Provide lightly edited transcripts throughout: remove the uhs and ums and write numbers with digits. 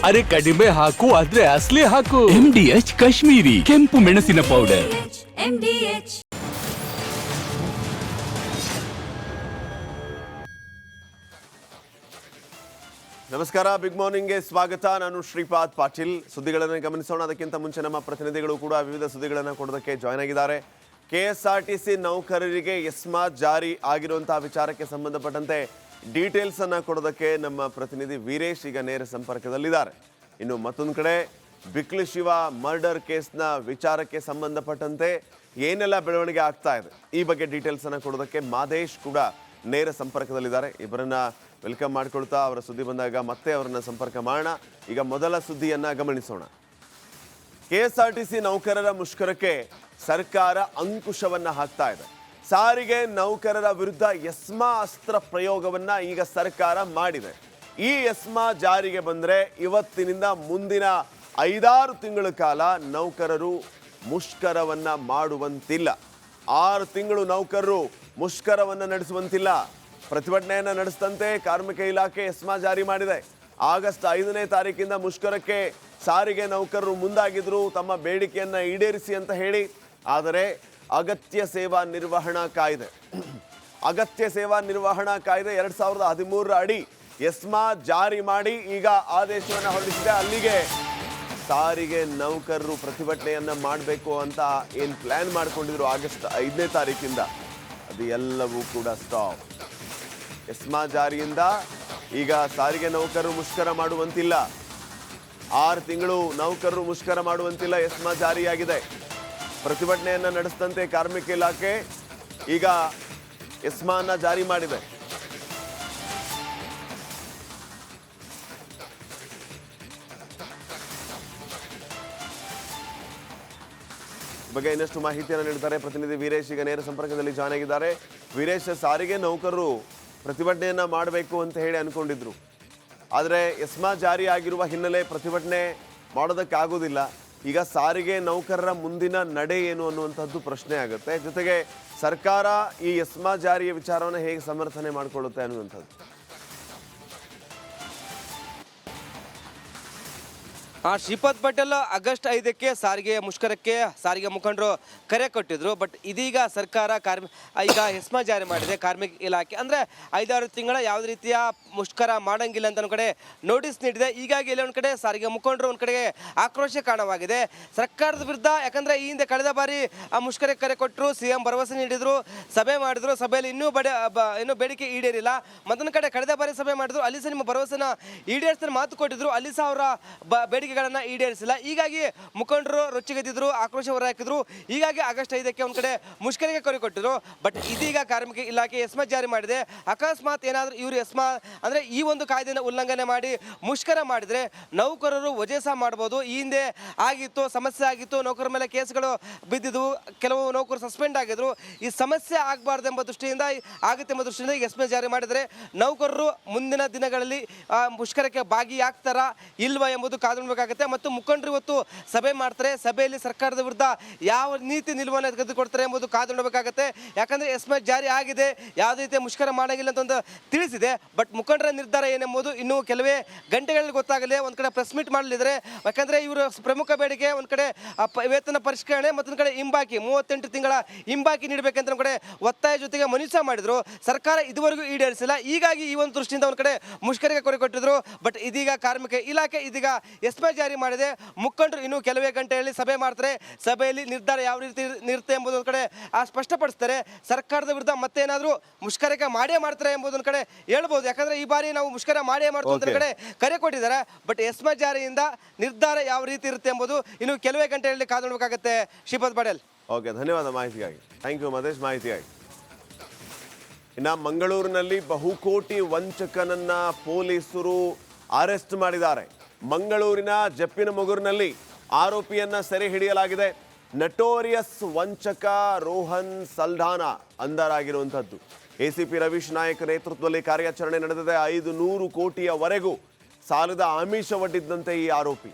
ಅರೆ ಕಡಿಮೆ ಹಾಕು ಆದ್ರೆ ಅಸಲಿ ಹಾಕು. MDH ಕಾಶ್ಮೀರಿ ಕೆಂಪು ಮೆಣಸಿನ ಪೌಡರ್. ನಮಸ್ಕಾರ, ಬಿಗ್ ಮಾರ್ನಿಂಗ್ಗೆ ಸ್ವಾಗತ. ನಾನು ಶ್ರೀಪಾದ್ ಪಾಟೀಲ್. ಸುದ್ದಿಗಳನ್ನು ಗಮನಿಸೋಣ. ಅದಕ್ಕಿಂತ ಮುಂಚೆ ನಮ್ಮ ಪ್ರತಿನಿಧಿಗಳು ಕೂಡ ವಿವಿಧ ಸುದ್ದಿಗಳನ್ನು ಕೊಡೋದಕ್ಕೆ ಜಾಯ್ನ್ ಆಗಿದ್ದಾರೆ. KSRTC ನೌಕರರಿಗೆ ಎಸ್ಮಾ ಜಾರಿ ಆಗಿರುವಂತಹ ವಿಚಾರಕ್ಕೆ ಸಂಬಂಧಪಟ್ಟಂತೆ ಡೀಟೇಲ್ಸ್ ಅನ್ನ ಕೊಡೋದಕ್ಕೆ ನಮ್ಮ ಪ್ರತಿನಿಧಿ ವೀರೇಶ್ ಈಗ ನೇರ ಸಂಪರ್ಕದಲ್ಲಿದ್ದಾರೆ. ಇನ್ನು ಮತ್ತೊಂದು ಕಡೆ ಬಿಕ್ಲಿ ಶಿವ ಮರ್ಡರ್ ಕೇಸ್ನ ವಿಚಾರಕ್ಕೆ ಸಂಬಂಧಪಟ್ಟಂತೆ ಏನೆಲ್ಲ ಬೆಳವಣಿಗೆ ಆಗ್ತಾ ಇದೆ ಈ ಬಗ್ಗೆ ಡೀಟೇಲ್ಸ್ ಅನ್ನ ಕೊಡೋದಕ್ಕೆ ಮಾದೇಶ್ ಕೂಡ ನೇರ ಸಂಪರ್ಕದಲ್ಲಿದ್ದಾರೆ. ಇಬ್ಬರನ್ನ ವೆಲ್ಕಮ್ ಮಾಡ್ಕೊಳ್ತಾ ಅವರ ಸುದ್ದಿ ಬಂದಾಗ ಮತ್ತೆ ಅವರನ್ನ ಸಂಪರ್ಕ ಮಾಡೋಣ. ಈಗ ಮೊದಲ ಸುದ್ದಿಯನ್ನ ಗಮನಿಸೋಣ. KSRTC ನೌಕರರ ಮುಷ್ಕರಕ್ಕೆ ಸರ್ಕಾರ ಅಂಕುಶವನ್ನ ಹಾಕ್ತಾ ಇದೆ. ಸಾರಿಗೆ ನೌಕರರ ವಿರುದ್ಧ ಎಸ್ಮಾ ಅಸ್ತ್ರ ಪ್ರಯೋಗವನ್ನ ಈಗ ಸರ್ಕಾರ ಮಾಡಿದೆ. ಈ ಎಸ್ಮಾ ಜಾರಿಗೆ ಬಂದರೆ ಇವತ್ತಿನಿಂದ ಮುಂದಿನ 5-6 ತಿಂಗಳ ಕಾಲ ನೌಕರರು ಮುಷ್ಕರವನ್ನ ಮಾಡುವಂತಿಲ್ಲ. 6 ತಿಂಗಳು ನೌಕರರು ಮುಷ್ಕರವನ್ನ ನಡೆಸುವಂತಿಲ್ಲ. ಪ್ರತಿಭಟನೆಯನ್ನು ನಡೆಸಿದಂತೆ ಕಾರ್ಮಿಕ ಇಲಾಖೆ ಎಸ್ಮಾ ಜಾರಿ ಮಾಡಿದೆ. ಆಗಸ್ಟ್ 5ನೇ ತಾರೀಕಿಂದ ಮುಷ್ಕರಕ್ಕೆ ಸಾರಿಗೆ ನೌಕರರು ಮುಂದಾಗಿದ್ರು ತಮ್ಮ ಬೇಡಿಕೆಯನ್ನು ಈಡೇರಿಸಿ ಅಂತ ಹೇಳಿ. ಆದರೆ ಅಗತ್ಯ ಸೇವಾ ನಿರ್ವಹಣಾ ಕಾಯ್ದೆ 2013 ಅಡಿ ಎಸ್ಮಾ ಜಾರಿ ಮಾಡಿ ಈಗ ಆದೇಶವನ್ನು ಹೊರಡಿಸಿದೆ. ಅಲ್ಲಿಗೆ ಸಾರಿಗೆ ನೌಕರರು ಪ್ರತಿಭಟನೆಯನ್ನ ಮಾಡಬೇಕು ಅಂತ ಏನು ಪ್ಲಾನ್ ಮಾಡ್ಕೊಂಡಿದ್ರು ಆಗಸ್ಟ್ 5ನೇ ತಾರೀಕಿಂದ, ಅದು ಎಲ್ಲವೂ ಕೂಡ ಸ್ಟಾಪ್. ಎಸ್ಮಾ ಜಾರಿಯಿಂದ ಈಗ ಸಾರಿಗೆ ನೌಕರರು ಮುಷ್ಕರ ಮಾಡುವಂತಿಲ್ಲ. 6 ತಿಂಗಳು ನೌಕರರು ಮುಷ್ಕರ ಮಾಡುವಂತಿಲ್ಲ. ಎಸ್ಮಾ ಜಾರಿಯಾಗಿದೆ. ಪ್ರತಿಭಟನೆಯನ್ನ ನಡೆಸಿದಂತೆ ಕಾರ್ಮಿಕ ಇಲಾಖೆ ಈಗ ಎಸ್ಮಾನ ಜಾರಿ ಮಾಡಿದೆ. ಬಗ್ಗೆ ಇನ್ನಷ್ಟು ಮಾಹಿತಿಯನ್ನು ನೀಡುತ್ತಾರೆ ಪ್ರತಿನಿಧಿ ವೀರೇಶ್. ಈಗ ನೇರ ಸಂಪರ್ಕದಲ್ಲಿ ಜಾಯ್ನ್ ಆಗಿದ್ದಾರೆ. ವೀರೇಶ್, ಸಾರಿಗೆ ನೌಕರರು ಪ್ರತಿಭಟನೆಯನ್ನ ಮಾಡಬೇಕು ಅಂತ ಹೇಳಿ ಅನ್ಕೊಂಡಿದ್ರು. ಆದರೆ ಎಸ್ಮಾ ಜಾರಿ ಆಗಿರುವ ಹಿನ್ನೆಲೆ ಪ್ರತಿಭಟನೆ ಮಾಡೋದಕ್ಕಾಗೋದಿಲ್ಲ. ಈಗ ಸಾರಿಗೆ ನೌಕರರ ಮುಂದಿನ ನಡೆ ಏನು ಅನ್ನುವಂಥದ್ದು ಪ್ರಶ್ನೆ ಆಗುತ್ತೆ. ಜೊತೆಗೆ ಸರ್ಕಾರ ಈ ಎಸ್ಮಾ ಜಾರಿಯ ವಿಚಾರವನ್ನು ಹೇಗೆ ಸಮರ್ಥನೆ ಮಾಡಿಕೊಳ್ಳುತ್ತೆ ಅನ್ನುವಂಥದ್ದು. ಶ್ರೀಪಾದ್ ಪಾಟೀಲ್, ಆಗಸ್ಟ್ 5ಕ್ಕೆ ಸಾರಿಗೆ ಮುಷ್ಕರಕ್ಕೆ ಸಾರಿಗೆ ಮುಖಂಡರು ಕರೆ ಕೊಟ್ಟಿದ್ರು. ಬಟ್ ಇದೀಗ ಸರ್ಕಾರ ಈಗ ಎಸ್ಮಾ ಜಾರಿ ಮಾಡಿದೆ. ಕಾರ್ಮಿಕ ಇಲಾಖೆ ಅಂದರೆ 5-6 ತಿಂಗಳ ಯಾವುದೇ ರೀತಿಯ ಮುಷ್ಕರ ಮಾಡಂಗಿಲ್ಲ ಅಂತ ಒಂದು ಕಡೆ ನೋಟಿಸ್ ನೀಡಿದೆ. ಹೀಗಾಗಿ ಇಲ್ಲಿ ಒಂದು ಕಡೆ ಸಾರಿಗೆ ಮುಖಂಡರು ಒಂದು ಕಡೆಗೆ ಆಕ್ರೋಶ ಕಾರಣವಾಗಿದೆ ಸರ್ಕಾರದ ವಿರುದ್ಧ. ಯಾಕಂದರೆ ಈ ಹಿಂದೆ ಕಳೆದ ಬಾರಿ ಆ ಮುಷ್ಕರಕ್ಕೆ ಕರೆ ಕೊಟ್ಟರು, CM ಭರವಸೆ ನೀಡಿದ್ರು, ಸಭೆ ಮಾಡಿದ್ರು. ಸಭೆಯಲ್ಲಿ ಇನ್ನೂ ಬೇಡಿಕೆ ಈಡೇರಿಲ್ಲ. ಮತ್ತೊಂದು ಕಡೆ ಕಳೆದ ಬಾರಿ ಸಭೆ ಮಾಡಿದ್ರು, ಅಲ್ಲಿ ಸಹ ನಿಮ್ಮ ಭರವಸೆನ ಈಡೇರಿಸಿದ ಮಾತು ಕೊಟ್ಟಿದ್ರು, ಅಲ್ಲಿ ಸಹ ಅವರ ಬೇಡಿಕೆ ಈಡೇರಿಸಿಲ್ಲ. ಹೀಗಾಗಿ ಮುಖಂಡರು ರೊಚ್ಚಿಗೆದ್ದಿದ್ರು, ಆಕ್ರೋಶ ಹೊರಹಾಕಿದ್ರು. ಹೀಗಾಗಿ ಆಗಸ್ಟ್ 5ಕ್ಕೆ ಒಂದು ಕಡೆ ಮುಷ್ಕರಿಗೆ ಕರೆ ಕೊಟ್ಟಿದ್ರು. ಬಟ್ ಇದೀಗ ಕಾರ್ಮಿಕ ಇಲಾಖೆ ಎಸ್ಮಾ ಜಾರಿ ಮಾಡಿದೆ. ಅಕಸ್ಮಾತ್ ಏನಾದರೂ ಇವರು ಎಸ್ಮಾ ಅಂದರೆ ಈ ಒಂದು ಕಾಯ್ದೆಯನ್ನು ಉಲ್ಲಂಘನೆ ಮಾಡಿ ಮುಷ್ಕರ ಮಾಡಿದರೆ ನೌಕರರು ವಜೇಸ ಮಾಡ್ಬೋದು. ಈ ಹಿಂದೆ ಆಗಿತ್ತು, ಸಮಸ್ಯೆ ಆಗಿತ್ತು, ನೌಕರರ ಮೇಲೆ ಕೇಸ್ಗಳು ಬಿದ್ದಿದ್ವು, ಕೆಲವು ನೌಕರು ಸಸ್ಪೆಂಡ್ ಆಗಿದ್ರು. ಈ ಸಮಸ್ಯೆ ಆಗಬಾರ್ದೆಂಬ ದೃಷ್ಟಿಯಿಂದ ಆಗುತ್ತೆ ಎಂಬ ದೃಷ್ಟಿಯಿಂದ ಈಗ ಎಸ್ಮಾ ಜಾರಿ ಮಾಡಿದರೆ ನೌಕರರು ಮುಂದಿನ ದಿನಗಳಲ್ಲಿ ಮುಷ್ಕರಕ್ಕೆ ಭಾಗಿಯಾಗ್ತಾರಾ ಇಲ್ವಾ ಎಂಬುದು ಕಾದು ಮತ್ತು ಮುಖಂಡರು ಇವತ್ತು ಸಭೆ ಮಾಡ್ತಾರೆ. ಸಭೆಯಲ್ಲಿ ಸರ್ಕಾರದ ವಿರುದ್ಧ ಯಾವ ನೀತಿ ನಿಲುವನ್ನು ತೆಗೆದುಕೊಡ್ತಾರೆ ಎಂಬುದು ಕಾದು ನೋಡಬೇಕಾಗುತ್ತೆ. ಯಾಕಂದರೆ ಎಸ್ಮಾ ಜಾರಿ ಆಗಿದೆ, ಯಾವುದೇ ರೀತಿಯ ಮುಷ್ಕರ ಮಾಡಂಗಿಲ್ಲ ಅಂತ ಒಂದು ತಿಳಿಸಿದೆ. ಬಟ್ ಮುಖಂಡರ ನಿರ್ಧಾರ ಏನೆಂಬುದು ಇನ್ನೂ ಕೆಲವೇ ಗಂಟೆಗಳಲ್ಲಿ ಗೊತ್ತಾಗಲಿ. ಒಂದು ಕಡೆ ಪ್ರೆಸ್ ಮೀಟ್ ಮಾಡಲಿದ್ದಾರೆ. ಯಾಕಂದರೆ ಇವರು ಪ್ರಮುಖ ಬೇಡಿಕೆ ಒಂದು ಕಡೆ ವೇತನ ಪರಿಷ್ಕರಣೆ, ಮತ್ತೊಂದು ಕಡೆ ಹಿಂಬಾಕಿ 38 ತಿಂಗಳ ಹಿಂಬಾಕಿ ನೀಡಬೇಕಂತ ಒಂದು ಕಡೆ ಒತ್ತಾಯ ಜೊತೆಗೆ ಮನವಿ ಮಾಡಿದ್ರು. ಸರ್ಕಾರ ಇದುವರೆಗೂ ಈಡೇರಿಸಿಲ್ಲ. ಹೀಗಾಗಿ ಈ ಒಂದು ದೃಷ್ಟಿಯಿಂದ ಒಂದು ಕಡೆ ಮುಷ್ಕರಿಗೆ ಕರೆ ಕೊಟ್ಟಿದ್ರು. ಬಟ್ ಇದೀಗ ಕಾರ್ಮಿಕ ಇಲಾಖೆ ಇದೀಗ ಎಸ್ಮಾ ಜಾರಿ ಮಾಡಿದೆ. ಮುಖಂಡರು ಇನ್ನು ಕೆಲವೇ ಗಂಟೆಯಲ್ಲಿ ಸಭೆ ಮಾಡ್ತಾರೆ. ಸಭೆಯಲ್ಲಿ ನಿರ್ಧಾರ ಯಾವ ರೀತಿ ಇರುತ್ತೆ ಎಂಬುದು ಒಂದು ಕಡೆ ಸ್ಪಷ್ಟಪಡಿಸ್ತಾರೆ. ಸರ್ಕಾರದ ವಿರುದ್ಧ ಮತ್ತೇನಾದರೂ ಮುಷ್ಕರಕ್ಕೆ ಮಾಡೇ ಮಾಡ್ತಾರೆ ಎಂಬುದೊಂದು ಕಡೆ ಹೇಳ್ಬೋದು. ಯಾಕಂದ್ರೆ ಈ ಬಾರಿ ನಾವು ಮುಷ್ಕರ ಮಾಡೇ ಮಾಡ್ತೀವಿ ಕಡೆ ಕರೆ ಕೊಟ್ಟಿದ್ದಾರೆ. ಬಟ್ ಎಸ್ಮಾ ಜಾರಿಯಿಂದ ನಿರ್ಧಾರ ಯಾವ ರೀತಿ ಇರುತ್ತೆ ಎಂಬುದು ಇನ್ನು ಕೆಲವೇ ಗಂಟೆಯಲ್ಲಿ ಕಾದು ನೋಡಬೇಕಾಗುತ್ತೆ. ಶ್ರೀಪಾದ್ ಪಾಟೀಲ್, ಓಕೆ, ಧನ್ಯವಾದ ಮಾಹಿತಿಗಾಗಿ. ಥ್ಯಾಂಕ್ ಯು ಮಹೇಶ್, ಮಾಹಿತಿಗಾಗಿ. ಇನ್ನು ಮಂಗಳೂರಿನಲ್ಲಿ ಬಹುಕೋಟಿ ವಂಚಕನನ್ನ ಪೊಲೀಸರು ಅರೆಸ್ಟ್ ಮಾಡಿದ್ದಾರೆ. ಮಂಗಳೂರಿನ ಜಪ್ಪಿನಮೊಗರಿನಲ್ಲಿ ಆರೋಪಿಯನ್ನ ಸೆರೆ ಹಿಡಿಯಲಾಗಿದೆ. ನಟೋರಿಯಸ್ ವಂಚಕ ರೋಹನ್ ಸಲ್ಢಾನಾ ಅಂಧರಾಗಿರುವಂಥದ್ದು. ACP ರವೀಶ್ ನಾಯಕ್ ನೇತೃತ್ವದಲ್ಲಿ ಕಾರ್ಯಾಚರಣೆ ನಡೆದಿದೆ. 500 ಕೋಟಿಯವರೆಗೂ ಸಾಲದ ಆಮಿಷವೊಡ್ಡಿದ್ದಂತೆ ಈ ಆರೋಪಿ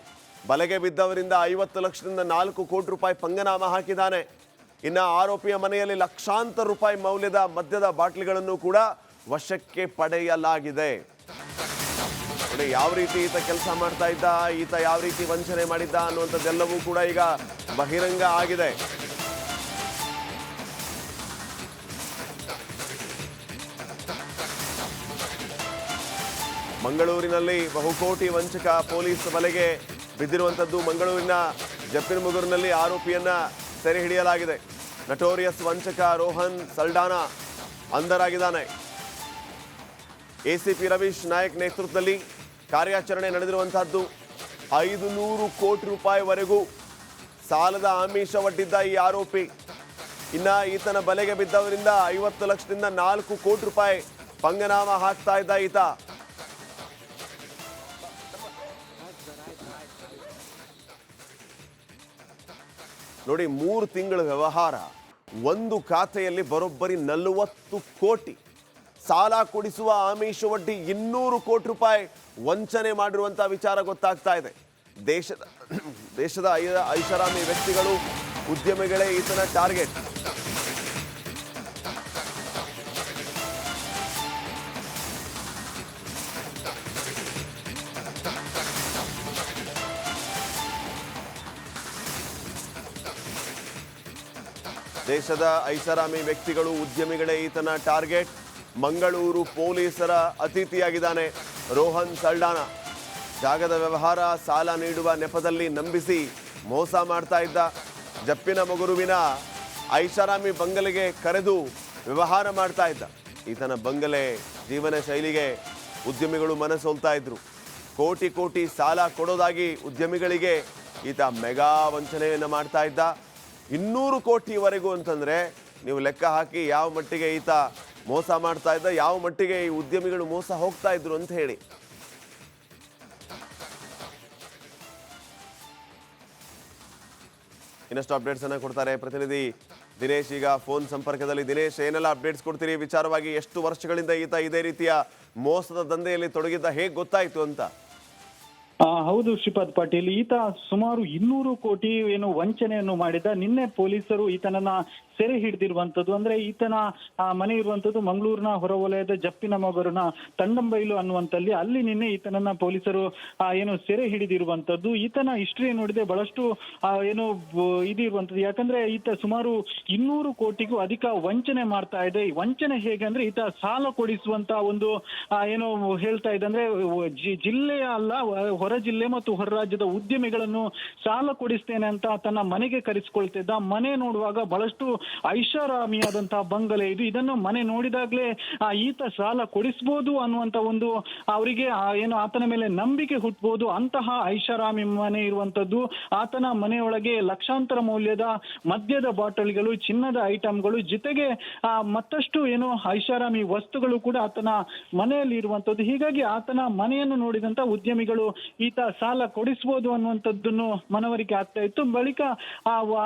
ಬಲೆಗೆ ಬಿದ್ದವರಿಂದ 50 ಲಕ್ಷದಿಂದ 4 ಕೋಟಿ ರೂಪಾಯಿ ಪಂಗನಾಮ ಹಾಕಿದ್ದಾನೆ. ಇನ್ನು ಆರೋಪಿಯ ಮನೆಯಲ್ಲಿ ಲಕ್ಷಾಂತರ ರೂಪಾಯಿ ಮೌಲ್ಯದ ಮದ್ಯದ ಬಾಟ್ಲಿಗಳನ್ನು ಕೂಡ ವಶಕ್ಕೆ ಪಡೆಯಲಾಗಿದೆ. ಅಂದರೆ ಯಾವ ರೀತಿ ಈತ ಕೆಲಸ ಮಾಡ್ತಾ ಇದ್ದ, ಈತ ಯಾವ ರೀತಿ ವಂಚನೆ ಮಾಡಿದ್ದ ಅನ್ನುವಂಥದ್ದೆಲ್ಲವೂ ಕೂಡ ಈಗ ಬಹಿರಂಗ ಆಗಿದೆ. ಮಂಗಳೂರಿನಲ್ಲಿ ಬಹುಕೋಟಿ ವಂಚಕ ಪೊಲೀಸ್ ಬಲೆಗೆ ಬಿದ್ದಿರುವಂಥದ್ದು. ಮಂಗಳೂರಿನ ಜಪ್ಪಿನಮುಗುರಿನಲ್ಲಿ ಆರೋಪಿಯನ್ನ ಸೆರೆ ಹಿಡಿಯಲಾಗಿದೆ. ನಟೋರಿಯಸ್ ವಂಚಕ ರೋಹನ್ ಸಲ್ಡಾನಾ ಅಂಧರಾಗಿದ್ದಾನೆ. ಎಸಿಪಿ ರವೀಶ್ ನಾಯಕ್ ನೇತೃತ್ವದಲ್ಲಿ ಕಾರ್ಯಾಚರಣೆ ನಡೆದಿರುವಂತಹದ್ದು. 500 ಕೋಟಿ ರೂಪಾಯಿವರೆಗೂ ಸಾಲದ ಆಮಿಷ ಒಡ್ಡಿದ್ದ ಈ ಆರೋಪಿ. ಇನ್ನ ಈತನ ಬಲೆಗೆ ಬಿದ್ದವರಿಂದ 50 ಲಕ್ಷದಿಂದ 4 ಕೋಟಿ ರೂಪಾಯಿ ಪಂಗನಾಮ ಹಾಕ್ತಾ ಇದ್ದ ಈತ. ನೋಡಿ, 3 ತಿಂಗಳ ವ್ಯವಹಾರ, ಒಂದು ಖಾತೆಯಲ್ಲಿ ಬರೋಬ್ಬರಿ 40 ಕೋಟಿ ಸಾಲ ಕೊಡಿಸುವ ಆಮಿಷವೊಡ್ಡಿ 200 ಕೋಟಿ ರೂಪಾಯಿ ವಂಚನೆ ಮಾಡಿರುವಂತಹ ವಿಚಾರ ಗೊತ್ತಾಗ್ತಾ ಇದೆ. ದೇಶದ ಐಷಾರಾಮಿ ವ್ಯಕ್ತಿಗಳು, ಉದ್ಯಮಿಗಳೇ ಈತನ ಟಾರ್ಗೆಟ್. ದೇಶದ ಐಷಾರಾಮಿ ವ್ಯಕ್ತಿಗಳು, ಉದ್ಯಮಿಗಳೇ ಈತನ ಟಾರ್ಗೆಟ್. ಮಂಗಳೂರು ಪೊಲೀಸರ ಅತಿಥಿಯಾಗಿದ್ದಾನೆ ರೋಹನ್ ಸಲ್ಡಾನಾ. ಜಾಗದ ವ್ಯವಹಾರ, ಸಾಲ ನೀಡುವ ನೆಪದಲ್ಲಿ ನಂಬಿಸಿ ಮೋಸ ಮಾಡ್ತಾ ಇದ್ದ. ಜಪ್ಪಿನಮಗುರುವಿನ ಐಷಾರಾಮಿ ಬಂಗಲೆಗೆ ಕರೆದು ವ್ಯವಹಾರ ಮಾಡ್ತಾ ಇದ್ದ. ಈತನ ಬಂಗಲೆ, ಜೀವನ ಶೈಲಿಗೆ ಉದ್ಯಮಿಗಳು ಮನಸೋಲ್ತಾ ಇದ್ರು. ಕೋಟಿ ಕೋಟಿ ಸಾಲ ಕೊಡೋದಾಗಿ ಉದ್ಯಮಿಗಳಿಗೆ ಈತ ಮೆಗಾ ವಂಚನೆಯನ್ನು ಮಾಡ್ತಾ ಇದ್ದ. 200 ಕೋಟಿವರೆಗೂ ಅಂತಂದ್ರೆ ನೀವು ಲೆಕ್ಕ ಹಾಕಿ ಯಾವ ಮಟ್ಟಿಗೆ ಈತ ಮೋಸ ಮಾಡ್ತಾ ಇದ್ದ, ಯಾವ ಮಟ್ಟಿಗೆ ಈ ಉದ್ಯಮಿಗಳು ಮೋಸ ಹೋಗ್ತಾ ಇದ್ರು ಅಂತ ಹೇಳಿ. ಇನ್ನಷ್ಟು ಅಪ್ಡೇಟ್ಸ್ ಅನ್ನ ಕೊಡ್ತಾರೆ ಪ್ರತಿನಿಧಿ ದಿನೇಶ್. ಈಗ ಫೋನ್ ಸಂಪರ್ಕದಲ್ಲಿ. ದಿನೇಶ್, ಏನೆಲ್ಲ ಅಪ್ಡೇಟ್ಸ್ ಕೊಡ್ತೀರಿ ವಿಚಾರವಾಗಿ? ಎಷ್ಟು ವರ್ಷಗಳಿಂದ ಈತ ಇದೇ ರೀತಿಯ ಮೋಸದ ದಂಧೆಯಲ್ಲಿ ತೊಡಗಿದ್ದ, ಹೇಗೆ ಗೊತ್ತಾಯ್ತು ಅಂತ? ಹೌದು ಶ್ರೀಪಾದ್ ಪಾಟೀಲ್, ಈತ ಸುಮಾರು 200 ಕೋಟಿ ಏನು ವಂಚನೆಯನ್ನು ಮಾಡಿದ. ನಿನ್ನೆ ಪೊಲೀಸರು ಈತನನ್ನ ಸೆರೆ ಹಿಡಿದಿರುವಂತದ್ದು. ಅಂದ್ರೆ ಈತನ ಮನೆ ಇರುವಂತದ್ದು ಮಂಗಳೂರಿನ ಹೊರವಲಯದ ಜಪ್ಪಿನಮಗುರಿನ ತಂಡಂಬೈಲು ಅನ್ನುವಂತಲ್ಲಿ. ಅಲ್ಲಿ ನಿನ್ನೆ ಈತನನ್ನ ಪೊಲೀಸರು ಏನು ಸೆರೆ ಹಿಡಿದಿರುವಂತದ್ದು. ಈತನ ಹಿಸ್ಟ್ರಿ ನೋಡಿದೆ ಬಹಳಷ್ಟು ಏನು ಇದಿರುವಂತದ್ದು. ಯಾಕಂದ್ರೆ ಈತ ಸುಮಾರು 200 ಕೋಟಿಗೂ ಅಧಿಕ ವಂಚನೆ ಮಾಡ್ತಾ ಇದೆ. ವಂಚನೆ ಹೇಗೆ ಅಂದ್ರೆ, ಈತ ಸಾಲ ಕೊಡಿಸುವಂತ ಒಂದು ಏನು ಹೇಳ್ತಾ ಇದೆ ಅಂದ್ರೆ, ಜಿಲ್ಲೆಯ ಅಲ್ಲ ಹೊರ ಜಿಲ್ಲೆ ಮತ್ತು ಹೊರ ರಾಜ್ಯದ ಉದ್ಯಮಿಗಳನ್ನು ಸಾಲ ಕೊಡಿಸ್ತೇನೆ ಅಂತ ತನ್ನ ಮನೆಗೆ ಕರೆಸಿಕೊಳ್ತಿದ್ದ. ಮನೆ ನೋಡುವಾಗ ಬಹಳಷ್ಟು ಐಷಾರಾಮಿಯಾದಂತಹ ಬಂಗಲೆ ಇದು. ಇದನ್ನು ಮನೆ ನೋಡಿದಾಗ್ಲೇ ಈತ ಸಾಲ ಕೊಡಿಸಬಹುದು ಅನ್ನುವಂತ ಒಂದು ಅವರಿಗೆ ಏನು ಆತನ ಮೇಲೆ ನಂಬಿಕೆ ಹುಟ್ಟಬಹುದು. ಅಂತಹ ಐಷಾರಾಮಿ ಮನೆ ಇರುವಂತದ್ದು. ಆತನ ಮನೆಯೊಳಗೆ ಲಕ್ಷಾಂತರ ಮೌಲ್ಯದ ಮದ್ಯದ ಬಾಟಲ್ಗಳು, ಚಿನ್ನದ ಐಟಮ್ಗಳು, ಜೊತೆಗೆ ಮತ್ತಷ್ಟು ಏನು ಐಷಾರಾಮಿ ವಸ್ತುಗಳು ಕೂಡ ಆತನ ಮನೆಯಲ್ಲಿ ಇರುವಂತದ್ದು. ಹೀಗಾಗಿ ಆತನ ಮನೆಯನ್ನು ನೋಡಿದಂತ ಉದ್ಯಮಿಗಳು ಈತ ಸಾಲ ಕೊಡಿಸಬಹುದು ಅನ್ನುವಂಥದ್ದನ್ನು ಮನವರಿಕೆ ಆಗ್ತಾ ಇತ್ತು. ಬಳಿಕ